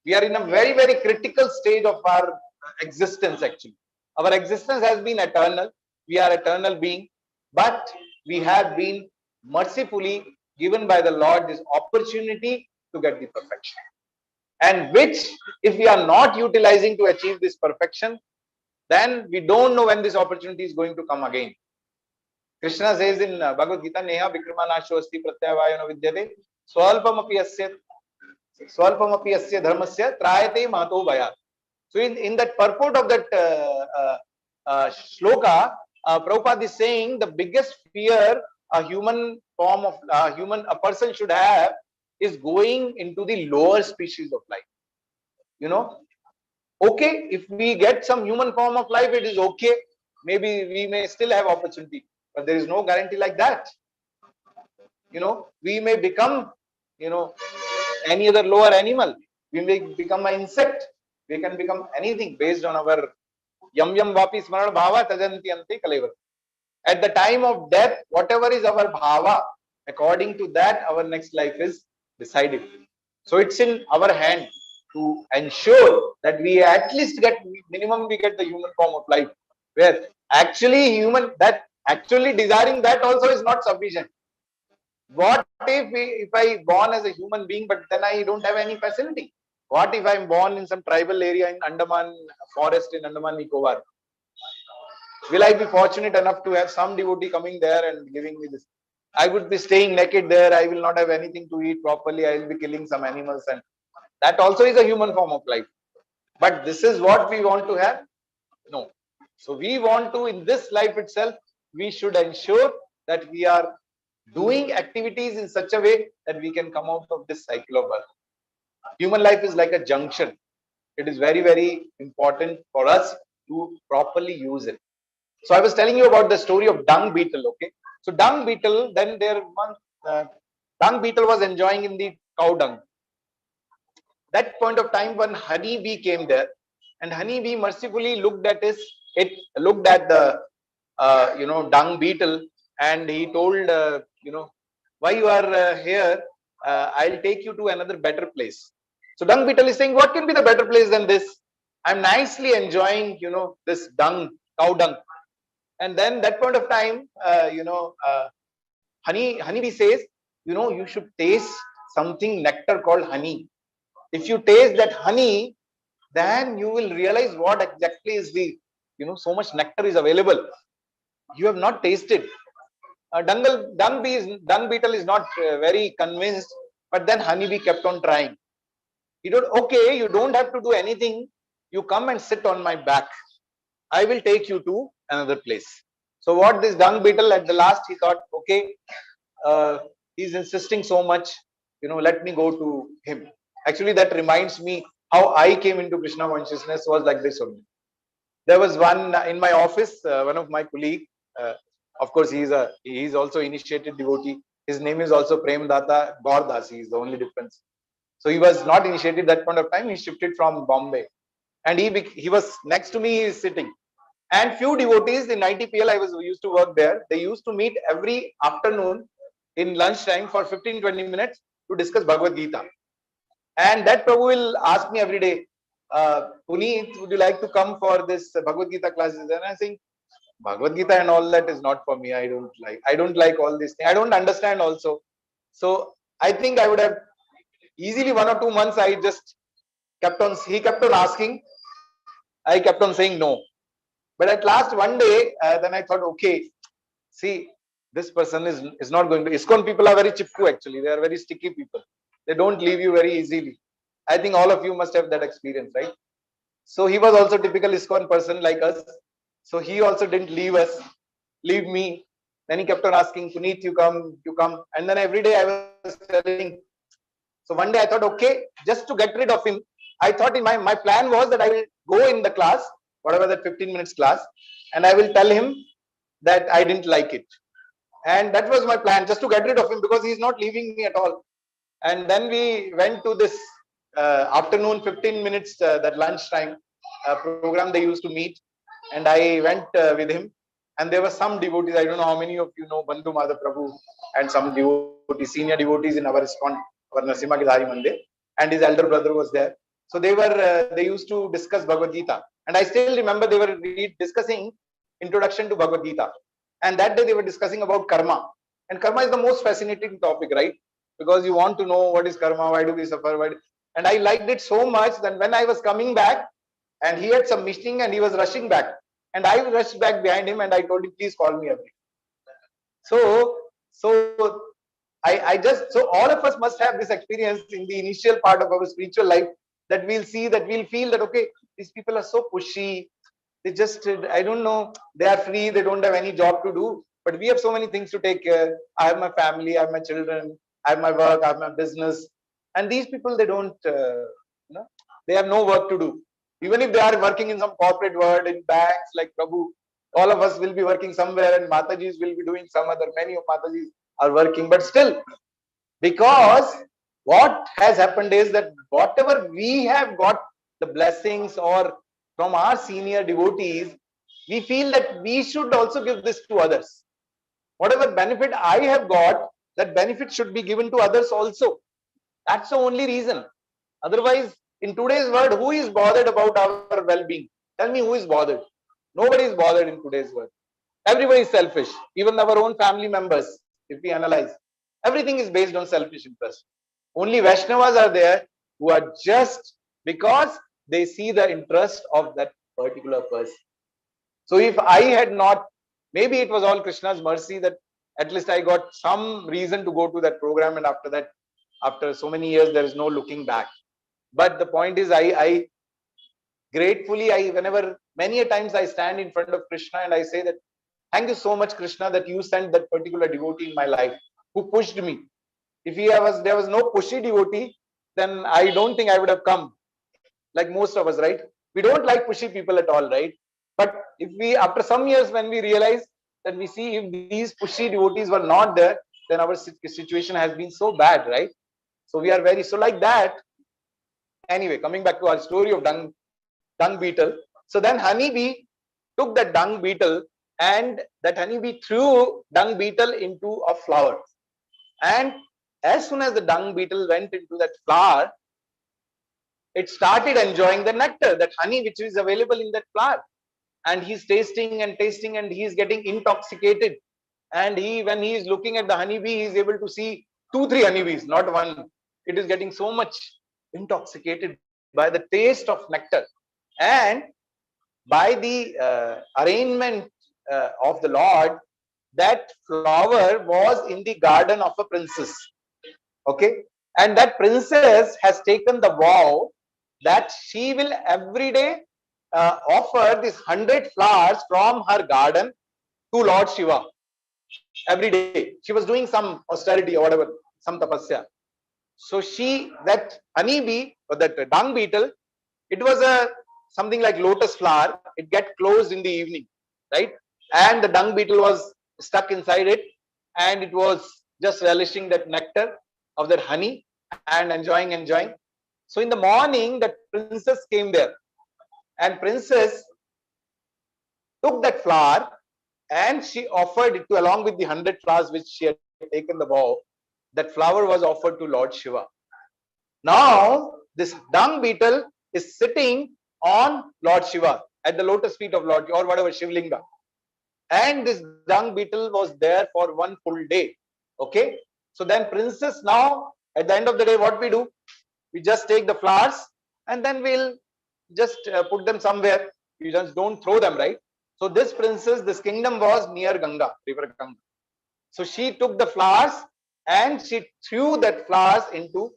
We are in a very, very critical stage of our existence actually. Our existence has been eternal. We are eternal being, but we have been mercifully given by the Lord this opportunity to get the perfection. And which, if we are not utilizing to achieve this perfection, then we don't know when this opportunity is going to come again. Krishna says in Bhagavad Gita, Neha Vikramanaasho asti pratyavayano vidyate swalpamapi asya dharmasya trayate mahato bhaya. So in that purport of that shloka, Prabhupada is saying the biggest fear a human form of a person should have is going into the lower species of life. Okay, if we get some human form of life, it is okay. Maybe we may still have opportunity, but there is no guarantee like that. We may become, any other lower animal. We may become an insect. We can become anything based on our yam yam vapi smaran bhava tajanti ante kalevar. At the time of death, whatever is our bhava, according to that, our next life is decided. So it's in our hand to ensure that we at least get minimum, we get the human form of life, where actually actually desiring that also is not sufficient. What if I born as a human being, but then I don't have any facility? What if I'm born in some tribal area in Andaman forest in Andaman Nicobar? Will I be fortunate enough to have some devotee coming there and giving me this? I would be staying naked there. I will not have anything to eat properly. I will be killing some animals, and that also is a human form of life. But this is what we want to have? No. So we want to, in this life itself, we should ensure that we are doing activities in such a way that we can come out of this cycle of birth. Human life is like a junction. It is very, very important for us to properly use it. So I was telling you about the story of dung beetle. Okay, so dung beetle, then there one dung beetle was enjoying in the cow dung. That point of time when honey bee came there, and honey bee mercifully looked at looked at the dung beetle, and he told why you are here. I'll take you to another better place. So dung beetle is saying, what can be the better place than this? I'm nicely enjoying this cow dung. And then that point of time, honeybee says, you should taste something nectar called honey. If you taste that honey, then you will realize what exactly is the so much nectar is available. You have not tasted. Dung beetle is not very convinced, but then honeybee kept on trying. He told, okay, you don't have to do anything. You come and sit on my back. I will take you to another place. So what this dung beetle at the last, he thought, okay, he's insisting so much, let me go to him. Actually, that reminds me how I came into Krishna consciousness was like this only. There was one in my office, one of my colleague. Of course, he's also initiated devotee. His name is also Premadata Gaurdas. He is the only difference. So he was not initiated that point of time. He shifted from Bombay, and he was next to me. He is sitting, and few devotees in ITPL. I was used to work there. They used to meet every afternoon in lunch time for 15-20 minutes to discuss Bhagavad Gita. And that Prabhu will ask me every day, Puneet, would you like to come for this Bhagavad Gita classes? And I think Bhagavad Gita and all that is not for me. I don't like all these things. I don't understand also. So I think I would have easily 1 or 2 months. He kept on asking. I kept on saying no. But at last one day, then I thought, okay, see, this person is not going to. ISKCON people are very chipku actually. They are very sticky people. They don't leave you very easily. I think all of you must have that experience, right? So he was also typical ISKCON person like us. So he also didn't leave me. Then he kept on asking, Puneet, you come. And then every day I was telling. So one day I thought, okay, just to get rid of him, I thought my plan was that I will go in the class, whatever that 15 minutes class, and I will tell him that I didn't like it. And that was my plan, just to get rid of him, because he's not leaving me at all. And then we went to this afternoon 15 minutes, that lunch time program they used to meet. And I went with him. And there were some devotees, I don't know how many of you know Bandhu Madhav Prabhu, and some devotees, senior devotees in our ISKCON, our Narasimha Gidhari Mandir. And his elder brother was there. So they used to discuss Bhagavad Gita. And I still remember they were discussing introduction to Bhagavad Gita. And that day they were discussing about karma. And karma is the most fascinating topic, right? Because you want to know what is karma, why do we suffer, and I liked it so much that when I was coming back, and he had some meeting and he was rushing back, and I rushed back behind him and I told him, please call me every. So so all of us must have this experience in the initial part of our spiritual life, that we'll feel that, okay, these people are so pushy. They just, I don't know, they are free, they don't have any job to do, but we have so many things to take care. I have my family, I have my children, I have my work, I have my business. And these people, they don't, they have no work to do. Even if they are working in some corporate world, in banks like Prabhu, all of us will be working somewhere, and Matajis will be doing some other, many of Matajis are working, but still, because what has happened is that whatever we have got the blessings or from our senior devotees, we feel that we should also give this to others. Whatever benefit I have got, that benefit should be given to others also. That's the only reason. Otherwise, in today's world, who is bothered about our well-being? Tell me, who is bothered? Nobody is bothered in today's world. Everybody is selfish. Even our own family members, if we analyze, everything is based on selfish interest. Only Vaishnavas are there who are just because they see the interest of that particular person. So if I had not, maybe it was all Krishna's mercy that at least I got some reason to go to that program, and after that, after so many years, there is no looking back. But the point is, gratefully, many a times I stand in front of Krishna and I say that, thank you so much, Krishna, that you sent that particular devotee in my life who pushed me. If there was no pushy devotee, then I don't think I would have come. Like most of us, right? We don't like pushy people at all, right? But if we, after some years, when we realize that we see if these pushy devotees were not there, then our situation has been so bad, right? So we are very, so like that. Anyway, coming back to our story of dung beetle. So then honeybee took the dung beetle, and that honeybee threw dung beetle into a flower. And as soon as the dung beetle went into that flower, it started enjoying the nectar, that honey which is available in that flower. And he's tasting and tasting, and he's getting intoxicated. And when he is looking at the honeybee, he's able to see 2-3 honeybees, not one. It is getting so much intoxicated by the taste of nectar. And by the arrangement of the Lord, that flower was in the garden of a princess. Okay, and that princess has taken the vow that she will every day offer this 100 flowers from her garden to Lord Shiva every day. She was doing some austerity or whatever, some tapasya. So that honeybee or that dung beetle, it was something like lotus flower. It get closed in the evening, right? And the dung beetle was stuck inside it, and it was just relishing that nectar of that honey and enjoying. So in the morning, the princess came there, and princess took that flower and she offered it to, along with the 100 flowers which she had taken the vow. That flower was offered to Lord Shiva. Now this dung beetle is sitting on Lord Shiva at the lotus feet of Lord, or whatever, Shivlinga. And this dung beetle was there for one full day. Okay, so then princess, now at the end of the day, what we do? We just take the flowers and then we'll just put them somewhere. We just don't throw them, right? So this princess, this kingdom was near Ganga, river Ganga. So she took the flowers and she threw that flowers into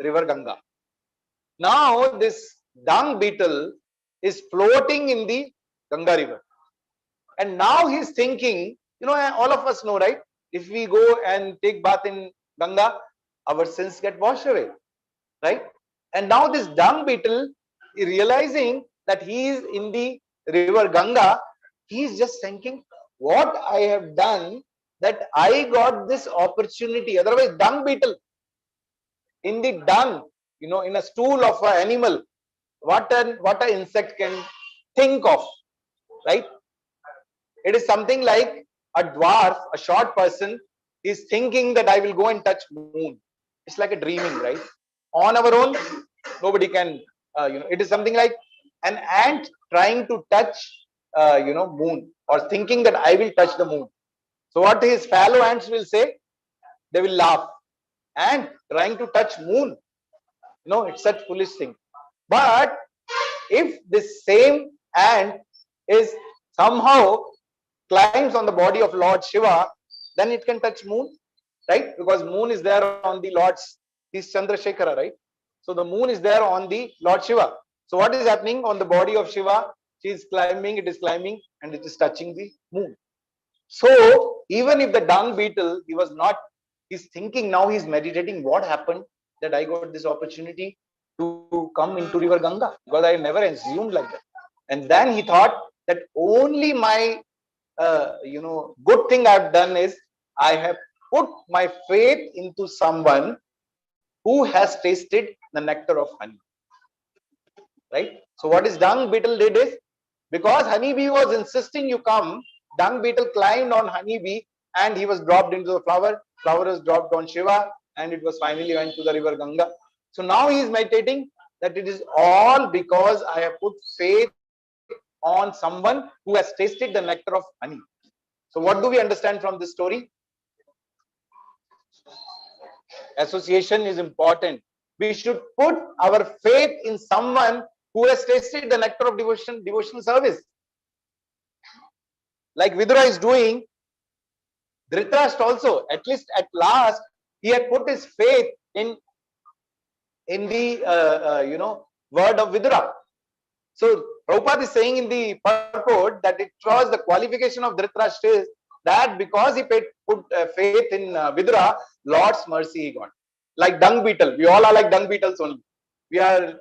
river Ganga. Now this dung beetle is floating in the Ganga river. And now he's thinking, all of us know, right? If we go and take bath in Ganga, our sins get washed away, right? And now this dung beetle, realizing that he is in the river Ganga, he is just thinking, what I have done, that I got this opportunity. Otherwise, dung beetle in the dung, in a stool of an animal, what an insect can think of, right? It is something like a dwarf, a short person, is thinking that I will go and touch moon. It's like a dreaming, right? On our own, nobody can, it is something like an ant trying to touch, moon, or thinking that I will touch the moon. So what his fellow ants will say? They will laugh. And trying to touch moon, it's such foolish thing. But if this same ant is somehow climbs on the body of Lord Shiva, then it can touch moon, right? Because moon is there on the Lord's, he's Chandrasekhara, right? So the moon is there on the Lord Shiva. So what is happening on the body of Shiva? She is climbing, it is climbing, and it is touching the moon. So even if the dung beetle, he's thinking now, he's meditating, what happened that I got this opportunity to come into river Ganga, because I never assumed like that. And then he thought that only my good thing I've done is I have put my faith into someone who has tasted the nectar of honey, right? So what is dung beetle did is, because honeybee was insisting you come, dung beetle climbed on honeybee and he was dropped into the flower. Flower was dropped on Shiva, and it was finally went to the river Ganga. So now he is meditating that it is all because I have put faith on someone who has tasted the nectar of honey. So what do we understand from this story? Association is important. We should put our faith in someone who has tasted the nectar of devotional service. Like Vidura is doing, Dhritarashtra also, at least at last, he had put his faith in the word of Vidura. So Prabhupada is saying in the purport that it was the qualification of Dhritarashtra is that because he put faith in Vidura, Lord's mercy he got. Like dung beetle, we all are like dung beetles only. We are,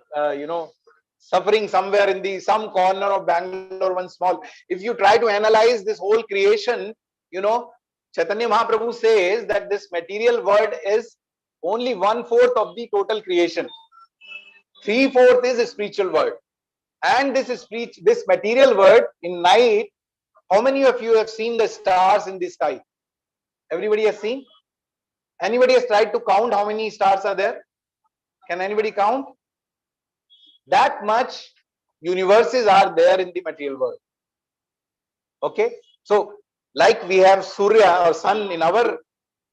suffering somewhere in the some corner of Bangalore, one small. If you try to analyze this whole creation, Chaitanya Mahaprabhu says that this material world is only 1/4 of the total creation. 3/4 is a spiritual world. And this material world in night, how many of you have seen the stars in the sky? Everybody has seen? Anybody has tried to count how many stars are there? Can anybody count? That much universes are there in the material world. Okay, so like we have Surya or sun in our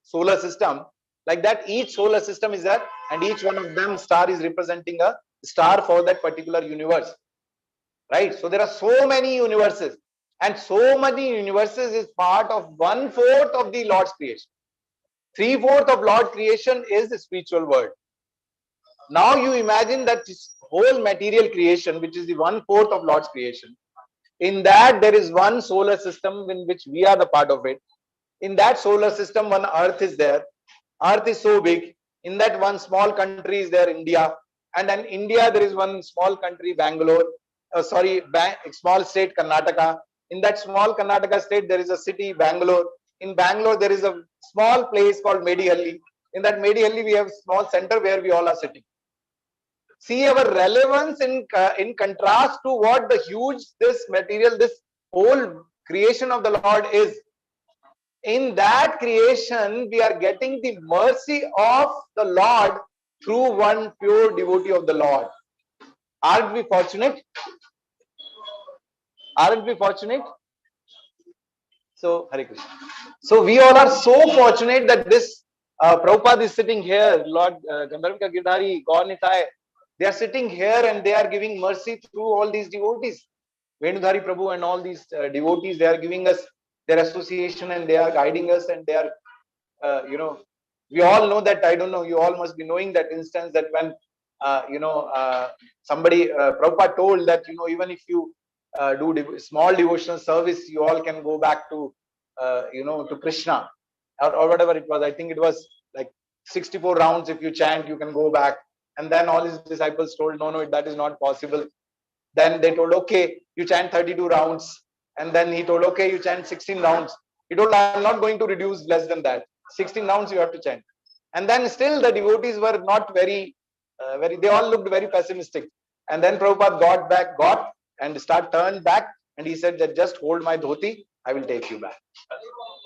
solar system, like that each solar system is there, and each one of them star is representing a star for that particular universe. Right? So there are so many universes, and so many universes is part of 1/4 of the Lord's creation. 3/4 of Lord creation is the spiritual world. Now you imagine that this whole material creation, which is the 1/4 of Lord's creation, in that there is one solar system in which we are the part of it. In that solar system, one Earth is there. Earth is so big. In that one small country is there, India. And then India, there is one small country, Bangalore. Small state, Karnataka. In that small Karnataka state, there is a city, Bangalore. In Bangalore, there is a small place called Medahalli. In that Medahalli, we have a small center where we all are sitting. See our relevance in contrast to what the huge, this material, this whole creation of the Lord is. In that creation, we are getting the mercy of the Lord through one pure devotee of the Lord. Aren't we fortunate? Aren't we fortunate? So, Hare Krishna. So, we all are so fortunate that this Prabhupada is sitting here, Lord Gandharva Girdhari, Gaur-Nitai, they are sitting here and they are giving mercy through all these devotees. Venudhari Prabhu and all these devotees, they are giving us their association and they are guiding us, and they are, we all know that, I don't know, you all must be knowing that instance that when, somebody, Prabhupada told that, even if you do small devotional service, you all can go back to, to Krishna or whatever it was. I think it was like 64 rounds. If you chant, you can go back. And then all his disciples told, no, that is not possible. Then they told, okay, you chant 32 rounds. And then he told, okay, you chant 16 rounds. He told, I'm not going to reduce less than that. 16 rounds you have to chant. And then still the devotees were not very, they all looked very pessimistic. And then Prabhupada got and turned back, and he said that just hold my dhoti, I will take you back.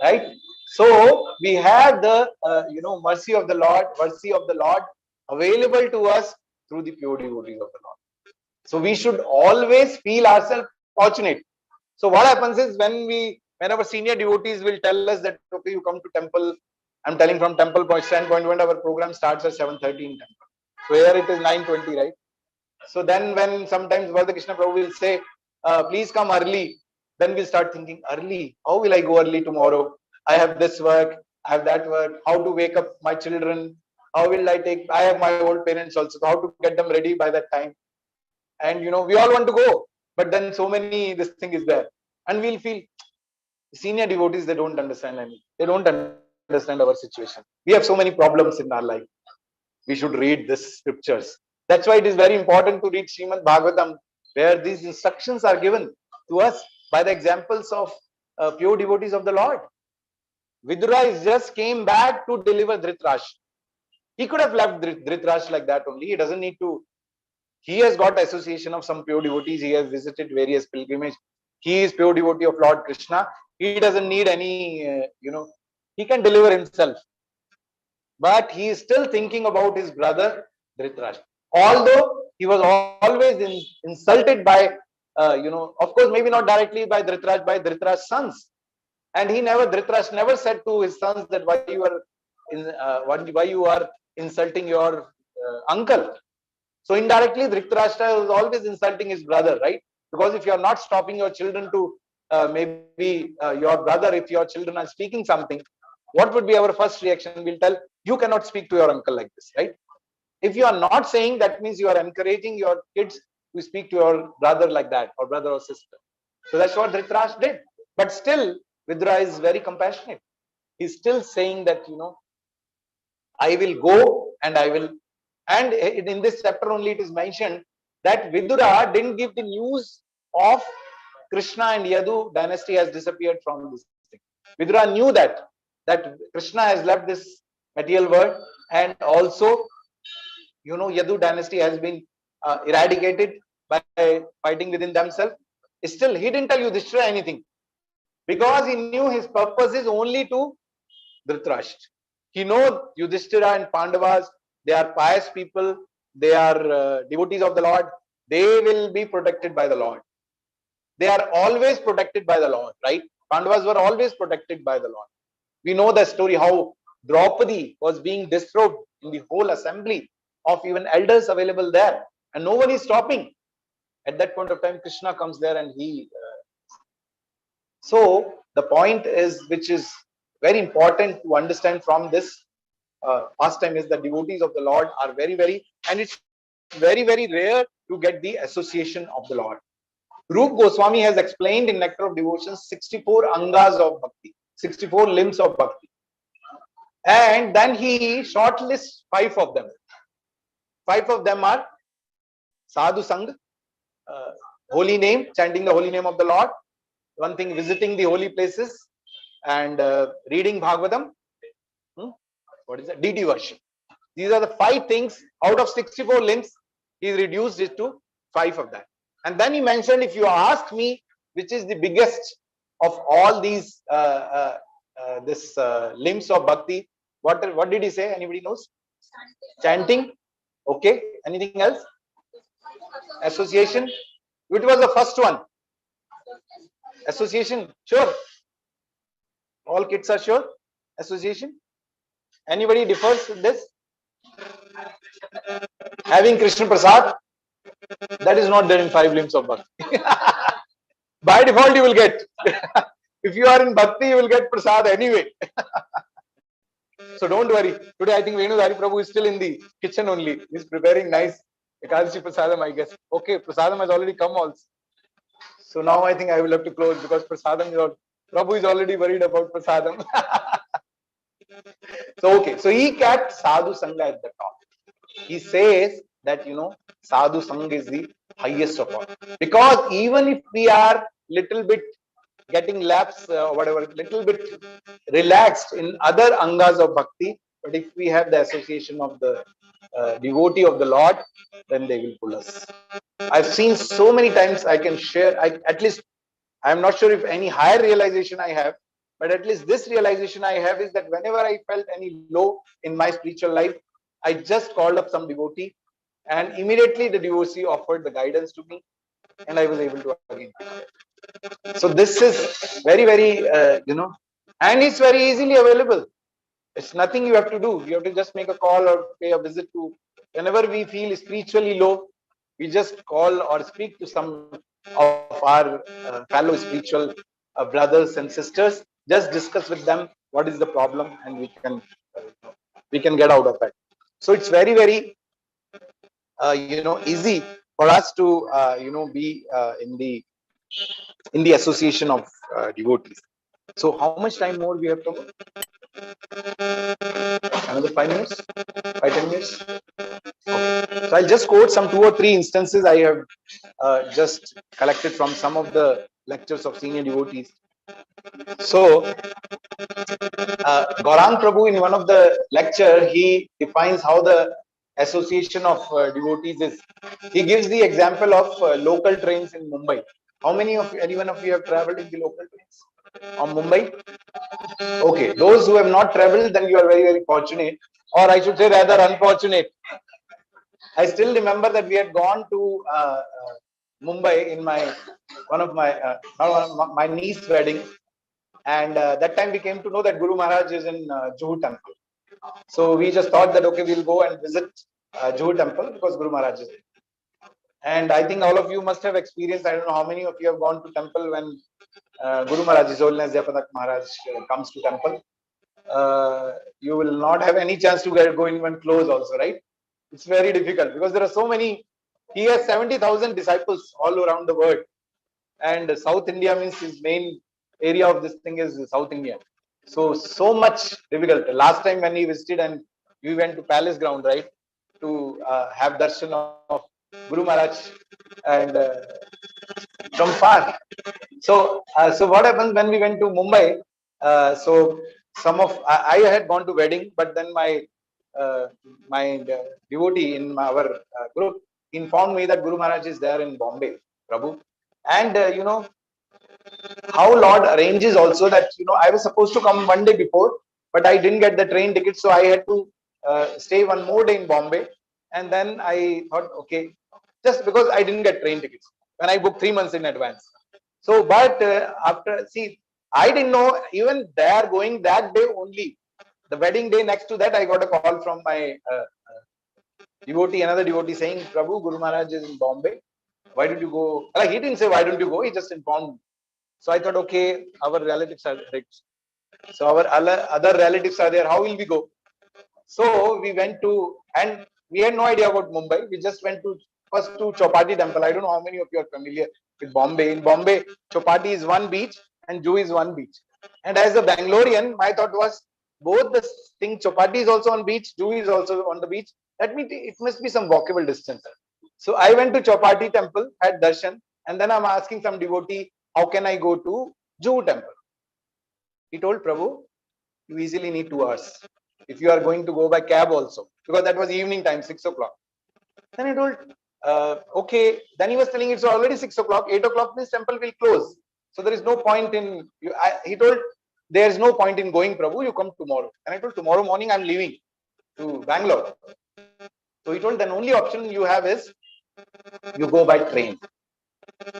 Right? So we have the, mercy of the Lord available to us through the pure devotees of the Lord. So we should always feel ourselves fortunate. So what happens is when our senior devotees will tell us that, okay, you come to temple. I'm telling from temple standpoint, when our program starts at 7:30 in temple. So here it is 9:20, right? So then when sometimes Vardha Krishna Prabhu will say, please come early, then we'll start thinking, early? How will I go early tomorrow? I have this work, I have that work, how to wake up my children, how will I have my old parents also, so how to get them ready by that time. And we all want to go, but then so many, this thing is there. And we'll feel, senior devotees, they don't understand anything. They don't understand our situation. We have so many problems in our life. We should read this scriptures. That's why it is very important to read Srimad Bhagavatam, where these instructions are given to us by the examples of pure devotees of the Lord. Vidura just came back to deliver Dhritarashtra. He could have left Dhritarashtra like that only. He doesn't need to. He has got association of some pure devotees. He has visited various pilgrimages. He is pure devotee of Lord Krishna. He doesn't need any, he can deliver himself. But he is still thinking about his brother Dhritarashtra. Although he was always insulted by, of course, maybe not directly by Dhritarashtra's sons. And Dhritarashtra never said to his sons that why you are insulting your uncle. So indirectly, Dhritarashtra was always insulting his brother, right? Because if you are not stopping your children to maybe your brother, if your children are speaking something, what would be our first reaction? We'll tell, you cannot speak to your uncle like this, right? If you are not saying, that means you are encouraging your kids to speak to your brother like that, or brother or sister. So that's what Dhritarashtra did. But still, Vidura is very compassionate. He's still saying that, I will go and I will. And in this chapter only it is mentioned that Vidura didn't give the news of Krishna and Yadu dynasty has disappeared from this thing. Vidura knew that Krishna has left this material world, and also, Yadu dynasty has been eradicated by fighting within themselves. Still, he didn't tell Yudhishthira anything, because he knew his purpose is only to Dhritarashtra. He knows Yudhishthira and Pandavas, they are pious people, they are devotees of the Lord, they will be protected by the Lord. They are always protected by the Lord, right? Pandavas were always protected by the Lord. We know the story how Draupadi was being disrobed in the whole assembly of even elders available there, and no one is stopping. At that point of time, Krishna comes there and he. So the point is, which is very important to understand from this pastime, is the devotees of the Lord are very, very, and it's very, very rare to get the association of the Lord. Rup Goswami has explained in Nectar of Devotion 64 angas of bhakti, 64 limbs of bhakti. And then he shortlists 5 of them. 5 of them are sadhu sang, holy name, chanting the holy name of the Lord. One thing, visiting the holy places, and reading Bhagavatam. What is that? Deity worship. These are the 5 things out of 64 limbs. He reduced it to 5 of that. And then he mentioned, if you ask me, which is the biggest of all these limbs of bhakti, what did he say? Anybody knows? Chanting. Okay. Anything else? Association. Which was the first one? Association. Sure. All kids are sure. Association. Anybody differs with this? Having Krishna Prasad. That is not there in 5 limbs of bhakti. By default, you will get. If you are in bhakti, you will get prasad anyway. So don't worry. Today, I think Venu Dhari Prabhu is still in the kitchen only. He's preparing nice Ekadashi prasadam, I guess. Okay, prasadam has already come also. So now I think I will have to close, because prasadam is all. Prabhu is already worried about prasadam. So okay, so he kept sadhu sangha at the top. He says that, sadhu sangha is the highest of all, because even if we are little bit getting lapse, whatever, little bit relaxed in other angas of bhakti, but if we have the association of the devotee of the Lord, then they will pull us. I've seen so many times. I can share, at least I'm not sure if any higher realization I have, but at least this realization I have is that whenever I felt any low in my spiritual life, I just called up some devotee, and immediately the devotee offered the guidance to me, and I was able to again. So this is very, very, and it's very easily available. It's nothing you have to do. You have to just make a call or pay a visit to. Whenever we feel spiritually low, we just call or speak to some of our fellow spiritual brothers and sisters. Just discuss with them what is the problem, and we can get out of that. So it's very, very easy for us to be in the association of devotees. So how much time more we have to go? Another 5 minutes? 5-10 minutes? Okay. So I'll just quote some 2 or 3 instances I have just collected from some of the lectures of senior devotees. So Gaurang Prabhu, in one of the lecture, he defines how the association of devotees is. He gives the example of local trains in Mumbai. Anyone of you have traveled in the local trains on Mumbai? Okay, those who have not traveled, then you are very, very fortunate, or I should say rather unfortunate. I still remember that we had gone to Mumbai in one of my niece's wedding, and that time we came to know that Guru Maharaj is in Juhu temple. So we just thought that okay, we'll go and visit Juhu temple because Guru Maharaj is there. And I think all of you must have experienced. I don't know how many of you have gone to temple when Guru Maharaj, His Holiness Jayapatak Maharaj comes to temple. You will not have any chance to go in one close also, right? It's very difficult because there are so many He has 70,000 disciples all around the world. And South India means his main area of this thing is South India. So much difficult. Last time when he visited and we went to Palace Ground, right, to have darshan of Guru Maharaj and from far. So what happened when we went to Mumbai? So some of I had gone to wedding, but then uh, my devotee in our group informed me that Guru Maharaj is there in Bombay, Prabhu, and how Lord arranges also that I was supposed to come one day before, but I didn't get the train ticket, so I had to stay one more day in Bombay, and then I thought, okay, just because I didn't get train tickets when I booked 3 months in advance. So, but after see, I didn't know even they are going that day only. The wedding day next to that, I got a call from my devotee, another devotee saying, Prabhu, Guru Maharaj is in Bombay. Why did you go? Like, he didn't say, why don't you go? He just informed me. So I thought, okay, our relatives are rich. So our other relatives are there. How will we go? So we went to, and we had no idea about Mumbai. We just went to first to Chopati temple. I don't know how many of you are familiar with Bombay. In Bombay, Chopati is one beach and Juhu is one beach. And as a Bangalorean, my thought was both the thing, Chopati is also on beach, Juhu is also on the beach. That means it must be some walkable distance. So I went to Chopati temple, had darshan, and then I'm asking some devotee, how can I go to Juhu temple? He told, Prabhu, you easily need 2 hours. If you are going to go by cab also, because that was evening time, 6 o'clock. Then he told, okay. Then he was telling it's already 6 o'clock, 8 o'clock, this temple will close. So there is no point in, he told, there is no point in going, Prabhu, you come tomorrow. And I told, tomorrow morning I'm leaving to Bangalore. So he told, then only option you have is you go by train.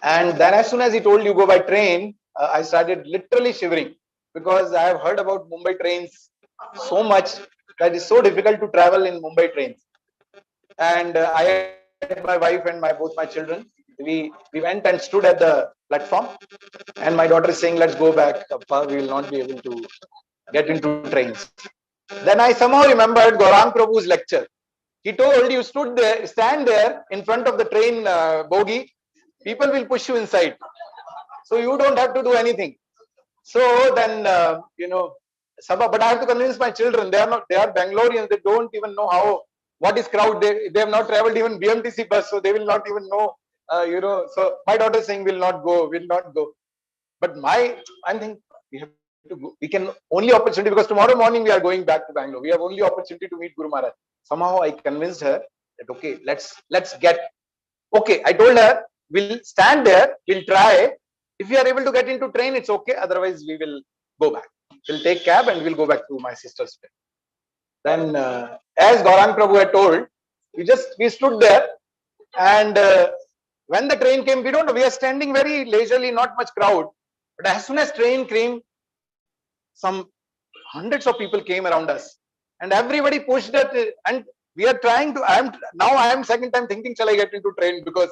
And then as soon as he told you go by train, I started literally shivering because I have heard about Mumbai trains so much that it's so difficult to travel in Mumbai trains. And I had my wife and both my children. We went and stood at the platform, and my daughter is saying, "Let's go back. Appa, we will not be able to get into trains." Then I somehow remembered Gaurang Prabhu's lecture. He told you stand there in front of the train bogie. People will push you inside, so you don't have to do anything. So then but I have to convince my children. They are Bangaloreans. They don't even know what is crowd. They have not traveled even BMTC bus, so they will not even know. So my daughter is saying will not go. But I'm thinking we have to go. We can only opportunity because tomorrow morning we are going back to Bangalore. We have only opportunity to meet Guru Maharaj. Somehow I convinced her that okay, let's get. Okay, I told her we'll stand there, we'll try. If we are able to get into train, it's okay. Otherwise, we will go back. We'll take cab and we'll go back to my sister's place. Then, as Gaurang Prabhu had told, we stood there, and when the train came, we don't know. We are standing very leisurely, not much crowd. But as soon as train came, some hundreds of people came around us, and everybody pushed it. And we are trying to. I am second time thinking, shall I get into train because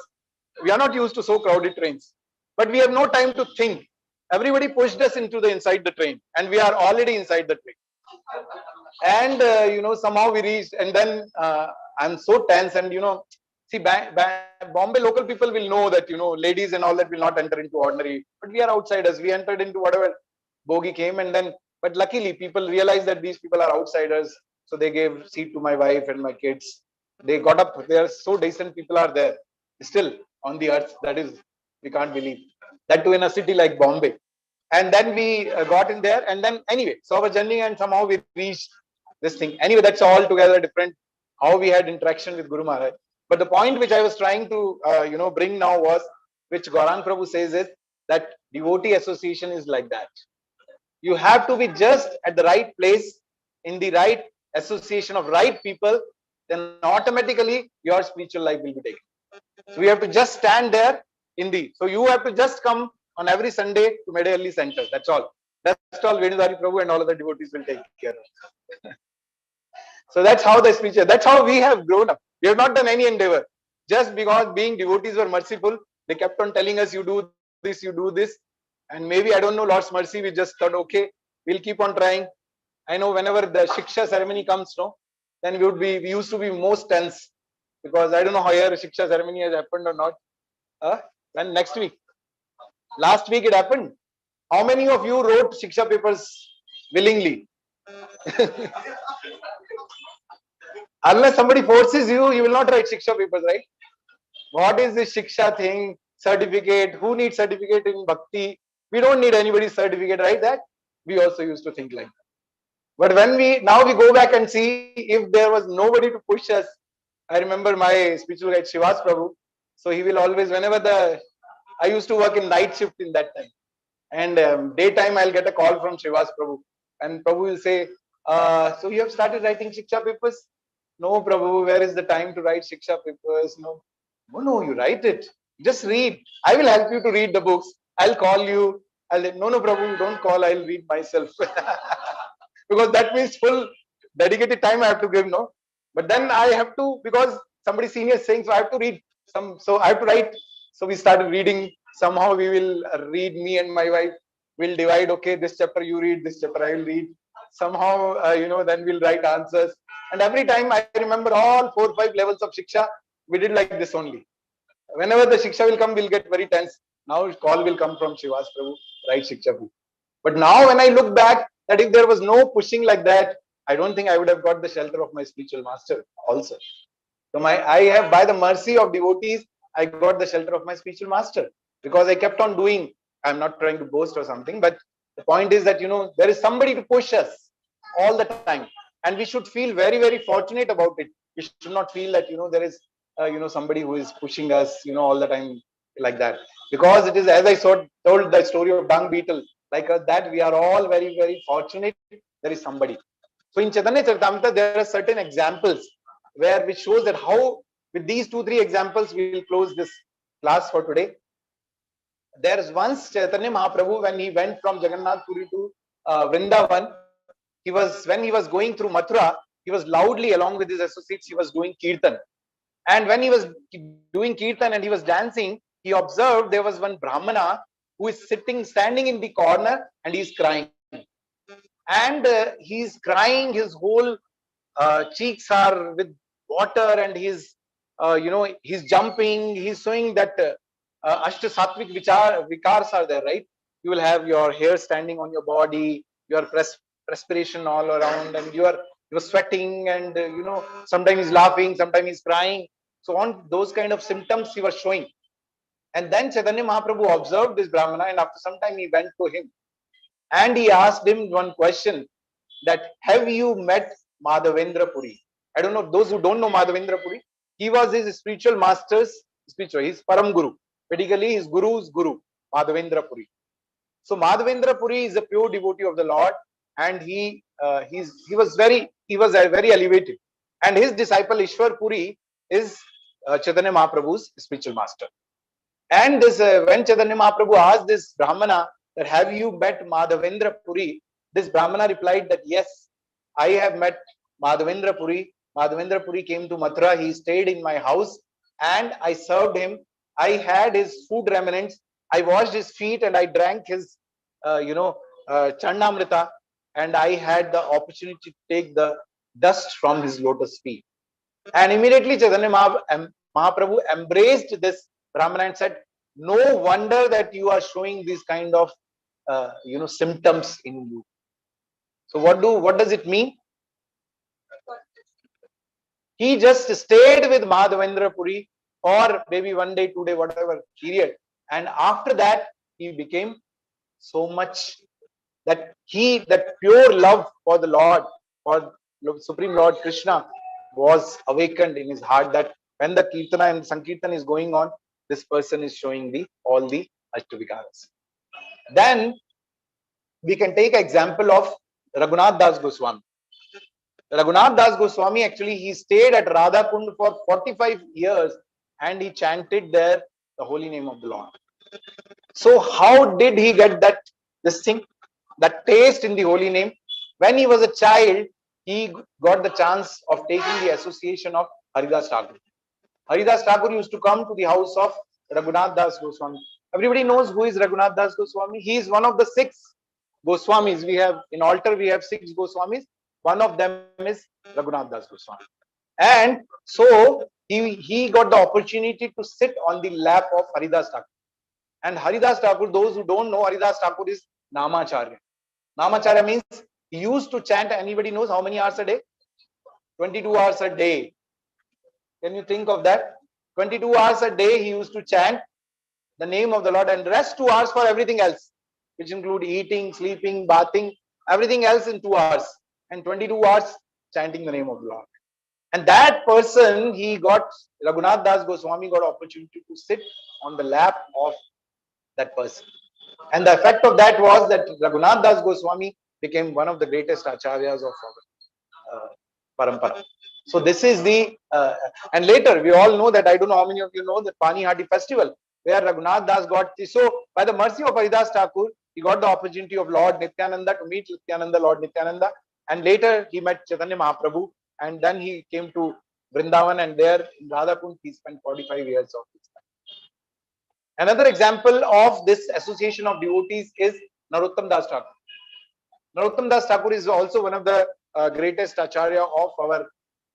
we are not used to so crowded trains. But we have no time to think. Everybody pushed us into the inside the train, and we are already inside the train. And somehow we reached, and then I'm so tense, and see, Bombay local people will know that ladies and all that will not enter into ordinary, but we are outsiders. We entered into whatever bogie came, and then but luckily people realized that these people are outsiders, so they gave seat to my wife and my kids. They got up. They are so decent people are there still on the earth. That is, we can't believe that too in a city like Bombay. And then we got in there, and then anyway, so our journey, and somehow we reached this thing. Anyway, that's all together different how we had interaction with Guru Maharaj. But the point which I was trying to bring now was, which Gaurang Prabhu says is that devotee association is like that. You have to be just at the right place in the right association of right people, then automatically your spiritual life will be taken. So we have to just stand there in the. So you have to just come on every Sunday to Medahalli Center. That's all. That's all Venudhari Prabhu and all other devotees will take care of. So that's how the spiritual. That's how we have grown up. We have not done any endeavor. Just because being devotees were merciful, they kept on telling us, you do this, you do this. And maybe, I don't know, Lord's mercy, we just thought, okay, we'll keep on trying. I know whenever the Shiksha ceremony comes, no, then we used to be most tense. because I don't know how your Shiksha ceremony has happened or not. When next week? Last week it happened. How many of you wrote Shiksha papers willingly? Unless somebody forces you, you will not write Shiksha papers, right? What is this Shiksha thing? Certificate? Who needs certificate in Bhakti? We don't need anybody's certificate, right? That we also used to think like that. But when now we go back and see if there was nobody to push us. I remember my spiritual guide Shivas Prabhu. So he will always, whenever I used to work in night shift in that time. And daytime, I'll get a call from Shivas Prabhu. And Prabhu will say, so you have started writing Shiksha papers? No, Prabhu, where is the time to write Shiksha papers? No, you write it. Just read. I will help you to read the books. I'll call you. No, Prabhu, don't call. I'll read myself. Because that means full dedicated time I have to give, no? But then I have to, because somebody senior is saying, so I have to read so I have to write. So we started reading. Somehow we will read, me and my wife will divide, okay, this chapter you read, this chapter I will read. Somehow, then we'll write answers. And every time I remember all 4-5 levels of Shiksha, we did like this only. Whenever the Shiksha will come, we'll get very tense. Now call will come from Shivas Prabhu, write Shiksha book. But now when I look back, that if there was no pushing like that, I don't think I would have got the shelter of my spiritual master also. So I have, by the mercy of devotees, I got the shelter of my spiritual master because I kept on doing. I'm not trying to boast or something, but the point is that, there is somebody to push us all the time. And we should feel very, very fortunate about it. We should not feel that, there is, somebody who is pushing us, all the time like that. Because it is, as I told the story of dung beetle, like that, we are all very, very fortunate. There is somebody. So in Chaitanya Charitamrita, there are certain examples which shows that how, with these 2-3 examples, we will close this class for today. There is once Chaitanya Mahaprabhu, when he went from Jagannath Puri to Vrindavan, when he was going through Mathura, he was loudly, along with his associates, he was doing kirtan. And when he was doing kirtan and he was dancing, he observed there was one Brahmana who is standing in the corner, and he is crying. And he's crying, his whole cheeks are with water, and he's jumping, he's showing that Ashta Sattvic Vikars are there, right? You will have your hair standing on your body, your perspiration all around, and you're sweating, and sometimes he's laughing, sometimes he's crying. So on those kind of symptoms he was showing. And then Chaitanya Mahaprabhu observed this Brahmana, and after some time he went to him and he asked him one question, that have you met Madhavendra Puri? I don't know, those who don't know Madhavendra Puri, he was his spiritual master's his Param Guru. Basically, his Guru's Guru, Madhavendra Puri. So Madhavendra Puri is a pure devotee of the Lord, and he was very elevated. And his disciple Ishwar Puri is Chaitanya Mahaprabhu's spiritual master. And this when Chaitanya Mahaprabhu asked this Brahmana that have you met Madhavendra Puri, this Brahmana replied that yes, I have met Madhavendra Puri. Madhavendra Puri came to Mathura, he stayed in my house, and I served him. I had his food remnants, I washed his feet, and I drank his Charnamrita, and I had the opportunity to take the dust from his lotus feet. And immediately Chaitanya Mahaprabhu embraced this Brahmana and said, no wonder that you are showing these kind of symptoms in you. So what does it mean? He just stayed with Madhavendra Puri for maybe 1 day, 2 day, whatever period. And after that, he became so much that pure love for the Lord, for Supreme Lord Krishna, was awakened in his heart, that when the Kirtana and Sankirtan is going on, this person is showing all the Ashtavikaras. Then we can take example of Raghunath Das Goswami. Raghunath Das Goswami, actually, he stayed at Radha Kund for 45 years and he chanted there the holy name of the Lord. So how did he get that taste in the holy name? When he was a child, he got the chance of taking the association of Haridas Thakur. Haridas Thakur used to come to the house of Raghunath Das Goswami. Everybody knows who is Raghunath Das Goswami. He is one of the 6 Goswamis. We have in altar, we have 6 Goswamis. One of them is Raghunath Das Goswami. And so he got the opportunity to sit on the lap of Haridas Thakur. And Haridas Thakur, those who don't know, Haridas Thakur is Namacharya. Namacharya means he used to chant, anybody knows how many hours a day? 22 hours a day. Can you think of that? 22 hours a day he used to chant the name of the Lord, and rest 2 hours for everything else, which include eating, sleeping, bathing, everything else in 2 hours, and 22 hours chanting the name of the Lord. And that person, Raghunath Das Goswami got opportunity to sit on the lap of that person. And the effect of that was that Raghunath Das Goswami became one of the greatest acharyas of our parampara. So this is and later we all know that, I don't know how many of you know, the Pani Hati festival, where Raghunath Das so by the mercy of Haridas Thakur, he got the opportunity of Lord Nityananda to meet Lord Nityananda, and later he met Chaitanya Mahaprabhu, and then he came to Vrindavan, and there in Radhakund he spent 45 years of his life. Another example of this association of devotees is Narottam Das Thakur. Narottam Das Thakur is also one of the greatest acharya of our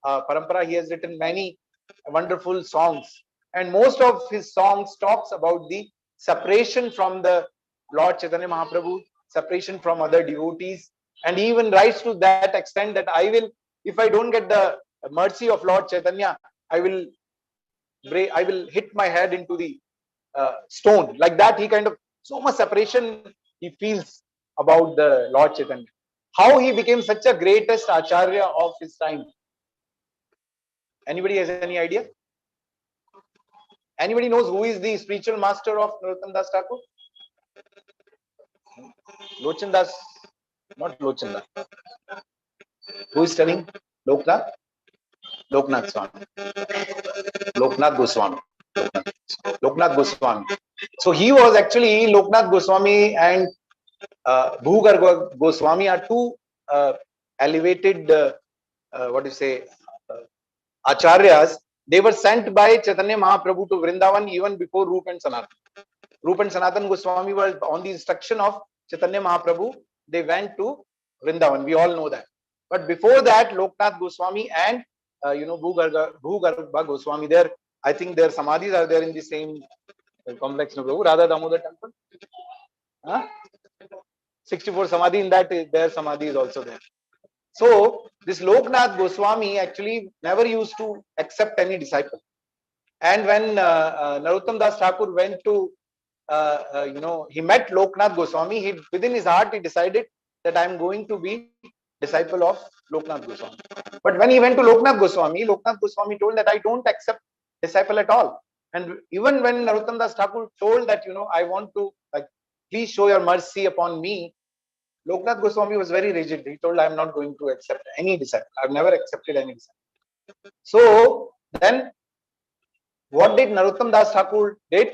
parampara. He has written many wonderful songs, and most of his songs talks about the separation from the Lord Chaitanya Mahaprabhu, separation from other devotees, and he even writes to that extent that if I don't get the mercy of Lord Chaitanya, I will hit my head into the stone. Like that, he kind of, so much separation he feels about the Lord Chaitanya. How he became such a greatest acharya of his time? Anybody has any idea? Anybody knows who is the spiritual master of Narottam Das Thakur? Lochan Das, not Lochan Das. Who is telling? Loknath? Loknath Swami. Loknath Goswami. Loknath Goswami. So he was actually, Loknath Goswami and Bhugar Goswami are two elevated, acharyas. They were sent by Chaitanya Mahaprabhu to Vrindavan even before Rup and Sanatan. Rup and Sanatan Goswami were on the instruction of Chaitanya Mahaprabhu. They went to Vrindavan. We all know that. But before that, Loknath Goswami and Bhugarba Goswami, I think their samadhis are there in the same complex. Radha Damodar temple. 64 samadhi, in that their samadhi is also there. So this Loknath Goswami actually never used to accept any disciple. And when Narottam Das Thakur went to, he met Loknath Goswami, within his heart he decided that I am going to be disciple of Loknath Goswami. But when he went to Loknath Goswami told that I don't accept disciple at all. And even when Narottam Das Thakur told that, I want to, please show your mercy upon me, Loknath Goswami was very rigid. He told, I am not going to accept any disciple. I have never accepted any disciple. So then, what did Narottam Das Thakur did?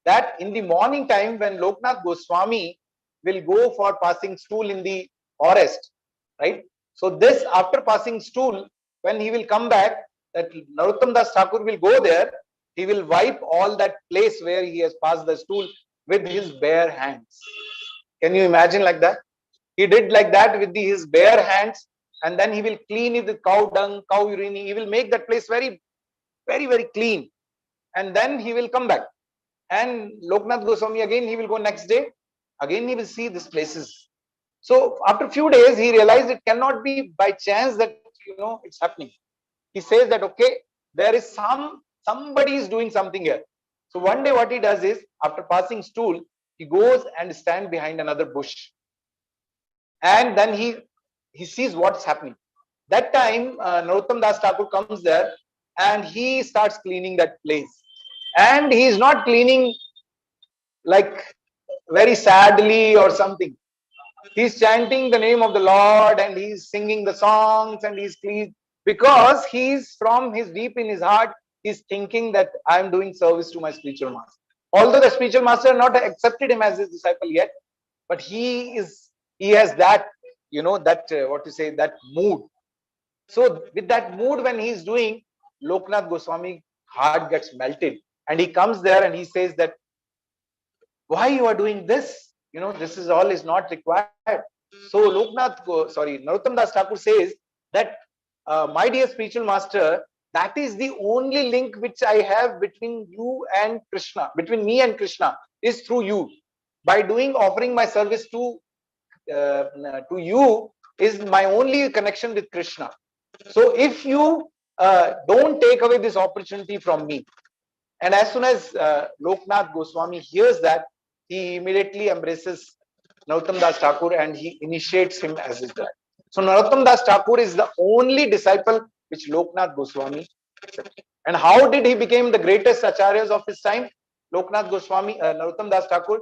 That in the morning time, when Loknath Goswami will go for passing stool in the forest, right? So this, after passing stool, when he will come back, that Narottam Das Thakur will go there. He will wipe all that place where he has passed the stool with his bare hands. Can you imagine like that? He did like that with his bare hands, and then he will clean it with cow dung, cow urine. He will make that place very, very, very clean. And then he will come back. And Loknath Goswami, again, he will go next day. Again, he will see these places. So after a few days, he realized it cannot be by chance that, it's happening. He says that, okay, there is somebody is doing something here. So one day what he does is, after passing stool, he goes and stands behind another bush. And then he sees what's happening. That time, Narottam Das Thakur comes there and he starts cleaning that place. And he is not cleaning like very sadly or something. He's chanting the name of the Lord and he's singing the songs and he's clean, because he's from his deep in his heart, he's thinking that I am doing service to my spiritual master. Although the spiritual master not accepted him as his disciple yet, but he has that, that mood. So with that mood, when he's doing, Loknath Goswami heart gets melted, and he comes there and he says that, why you are doing this? This is all is not required. So Narottam Das Thakur says that, my dear spiritual master, That is the only link which I have between you and Krishna, between me and Krishna, is through you. By offering my service to you is my only connection with Krishna. So if you don't take away this opportunity from me, and as soon as Loknath Goswami hears that, he immediately embraces Narottam Das Thakur and he initiates him as his guide. So Narottam Das Thakur is the only disciple which Loknath Goswami accepted. And how did he become the greatest acharyas of his time? Loknath Goswami, Narottam Das Thakur,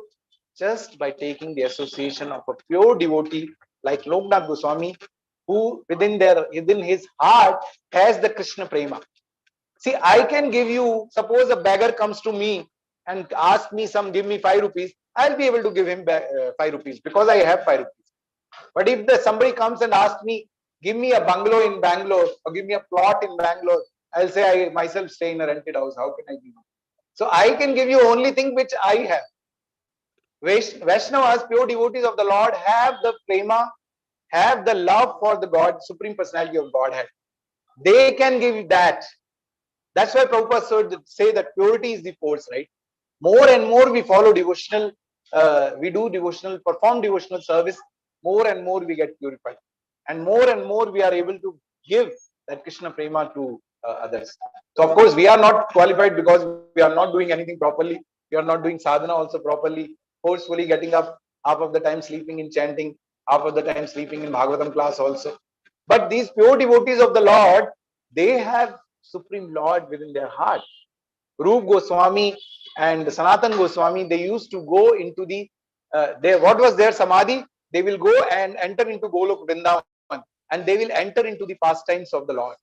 just by taking the association of a pure devotee like Loknath Goswami, who within his heart has the Krishna prema. See, I can give you, suppose a beggar comes to me and asks me give me 5 rupees, I'll be able to give him 5 rupees because I have 5 rupees. But if somebody comes and asks me, give me a bungalow in Bangalore or give me a plot in Bangalore, I'll say I myself stay in a rented house. How can I give you? So I can give you only thing which I have. Vaishnavas, pure devotees of the Lord, have the prema, have the love for the God, Supreme Personality of Godhead. They can give that. That's why Prabhupada say that purity is the force, right? More and more we follow devotional, we do devotional, perform devotional service, more and more we get purified. And more we are able to give that Krishna prema to others. So of course we are not qualified because we are not doing anything properly. We are not doing sadhana also properly, forcefully getting up, half of the time sleeping in chanting, half of the time sleeping in Bhagavatam class also. But these pure devotees of the Lord, they have Supreme Lord within their heart. Rup Goswami and Sanatan Goswami, they used to go into what was their samadhi? They will go and enter into Golok Vrindavan and they will enter into the pastimes of the Lord.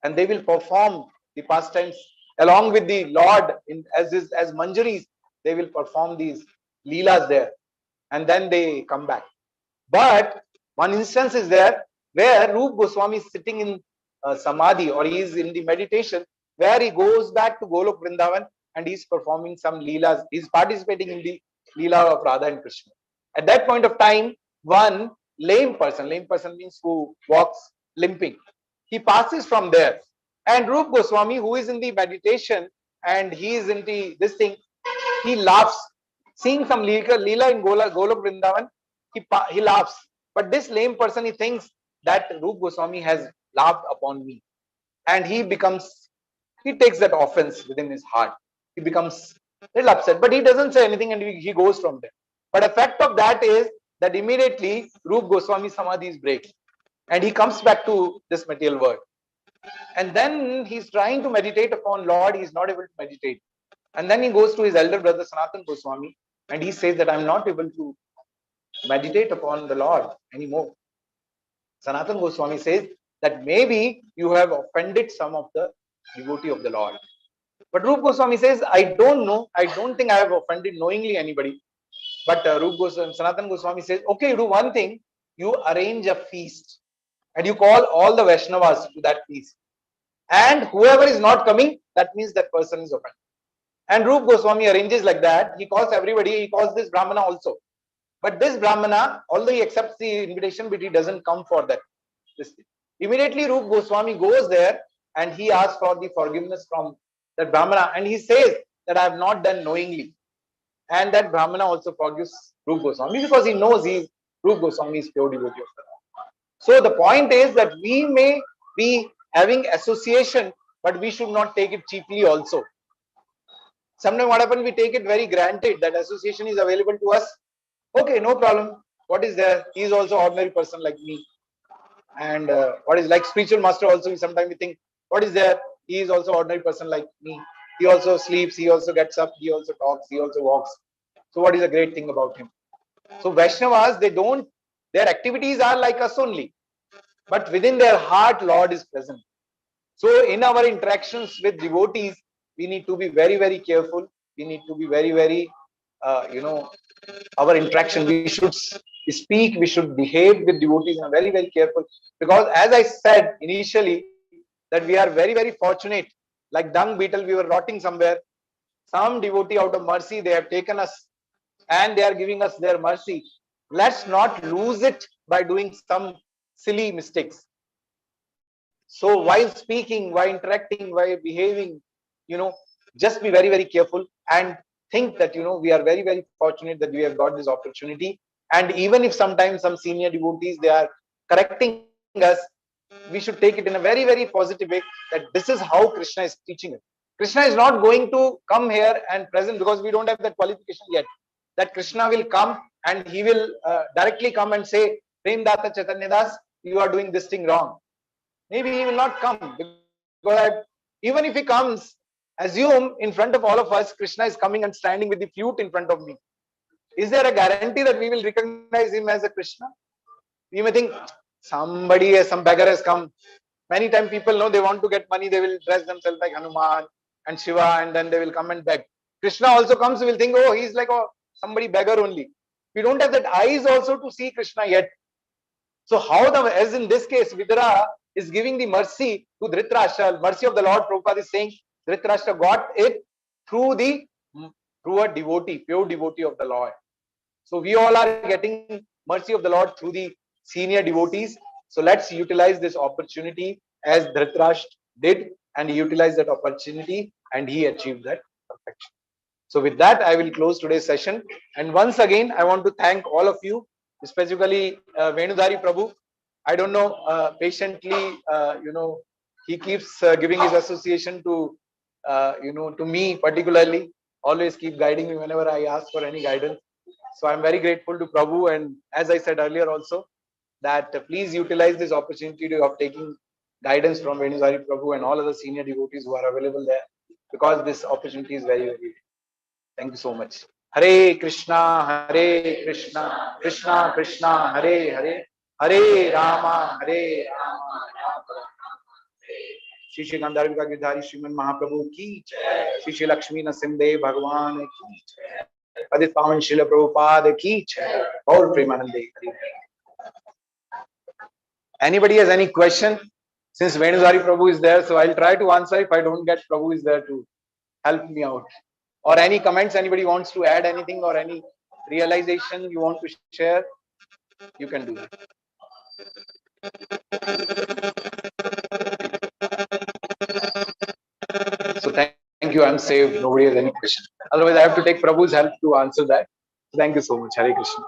And they will perform the pastimes along with the Lord as manjaris. They will perform these leelas there and then they come back. But one instance is there where Rup Goswami is sitting in samadhi or he is in the meditation where he goes back to Golok Vrindavan and he's performing some leelas. He's participating in the leela of Radha and Krishna. At that point of time, one lame person means who walks limping, he passes from there. And Rup Goswami, who is in the meditation and he is in this thing, he laughs. Seeing some leela in Golok Vrindavan, he laughs. But this lame person, he thinks that Rup Goswami has laughed upon me. And he takes that offense within his heart. He becomes a little upset, but he doesn't say anything and he goes from there. But effect of that is that immediately Rup Goswami's samadhi is break and he comes back to this material world. And then he's trying to meditate upon Lord, he's not able to meditate. And then he goes to his elder brother Sanatan Goswami and he says that I'm not able to meditate upon the Lord anymore. Sanatan Goswami says that maybe you have offended some of the devotee of the Lord. But Rup Goswami says, I don't know. I don't think I have offended knowingly anybody. But Sanatan Goswami says, okay, you do one thing. You arrange a feast and you call all the Vaishnavas to that feast. And whoever is not coming, that means that person is offended. And Rup Goswami arranges like that. He calls everybody. He calls this Brahmana also. But this Brahmana, although he accepts the invitation, but he doesn't come for that. Immediately Rup Goswami goes there and he asks for the forgiveness from that Brahmana and he says that I have not done knowingly. And that Brahmana also forgives Rup Goswami because he knows Rup Goswami is pure devotee of the Lord. So the point is that we may be having association, but we should not take it cheaply also. Sometimes what happens, we take it very granted that association is available to us. Okay, no problem. What is there? He is also ordinary person like me. And what is like spiritual master also, sometimes we think, what is there? He is also ordinary person like me. He also sleeps, he also gets up, he also talks, he also walks. So what is the great thing about him? So Vaishnavas, their activities are like us only. But within their heart, Lord is present. So in our interactions with devotees, we need to be very, very careful. We need to be very, very, our interaction, we should speak, we should behave with devotees and very, very careful. Because as I said initially, that we are very, very fortunate. Like dung beetle, we were rotting somewhere. Some devotee out of mercy, they have taken us and they are giving us their mercy. Let's not lose it by doing some silly mistakes. So while speaking, while interacting, while behaving, you know, just be very, very careful and think that, you know, we are very, very fortunate that we have got this opportunity. And even if sometimes some senior devotees, they are correcting us, we should take it in a very, very positive way, that this is how Krishna is teaching it. Krishna is not going to come here and present because we don't have that qualification yet. That Krishna will come and he will directly come and say, Premadata Chaitanya Das, you are doing this thing wrong. Maybe he will not come, because even if he comes, assume in front of all of us, Krishna is coming and standing with the flute in front of me. Is there a guarantee that we will recognize him as a Krishna? We may think somebody, some beggar has come. Many times people know they want to get money, they will dress themselves like Hanuman and Shiva, and then they will come and beg. Krishna also comes, we will think, oh, he's like somebody beggar only. We don't have that eyes also to see Krishna yet. So how as in this case, Vidura is giving the mercy to Dhritarashtra, mercy of the Lord. Prabhupada is saying Dhritarashtra got it through a devotee, pure devotee of the Lord. So we all are getting mercy of the Lord through the senior devotees. So let's utilize this opportunity as Dhritarashtra did, and he utilized that opportunity and he achieved that perfection. So with that, I will close today's session. And once again, I want to thank all of you, especially Venudhari Prabhu. I don't know, patiently, he keeps giving his association to, to me particularly, always keep guiding me whenever I ask for any guidance. So I'm very grateful to Prabhu. And as I said earlier also, that please utilize this opportunity of taking guidance from Venudhari Prabhu and all other senior devotees who are available there, because this opportunity is very, very. Thank you so much. Hare Krishna, Krishna Krishna, Hare Hare, Hare Rama, Shri Shri Gandharvika Girdhari Srimad Mahaprabhu ki jai, Shri Shri Lakshmi Nasimdev Bhagwan ki jai, Padit Pavan Srila Prabhupada ki jai, Gaur Premanande. Anybody has any question? Since Venudhari Prabhu is there, so I'll try to answer. If I don't get, Prabhu is there to help me out. Or any comments anybody wants to add anything, or any realization you want to share, you can do it. So thank you. I'm saved. Nobody has any question. Otherwise, I have to take Prabhu's help to answer that. Thank you so much. Hare Krishna.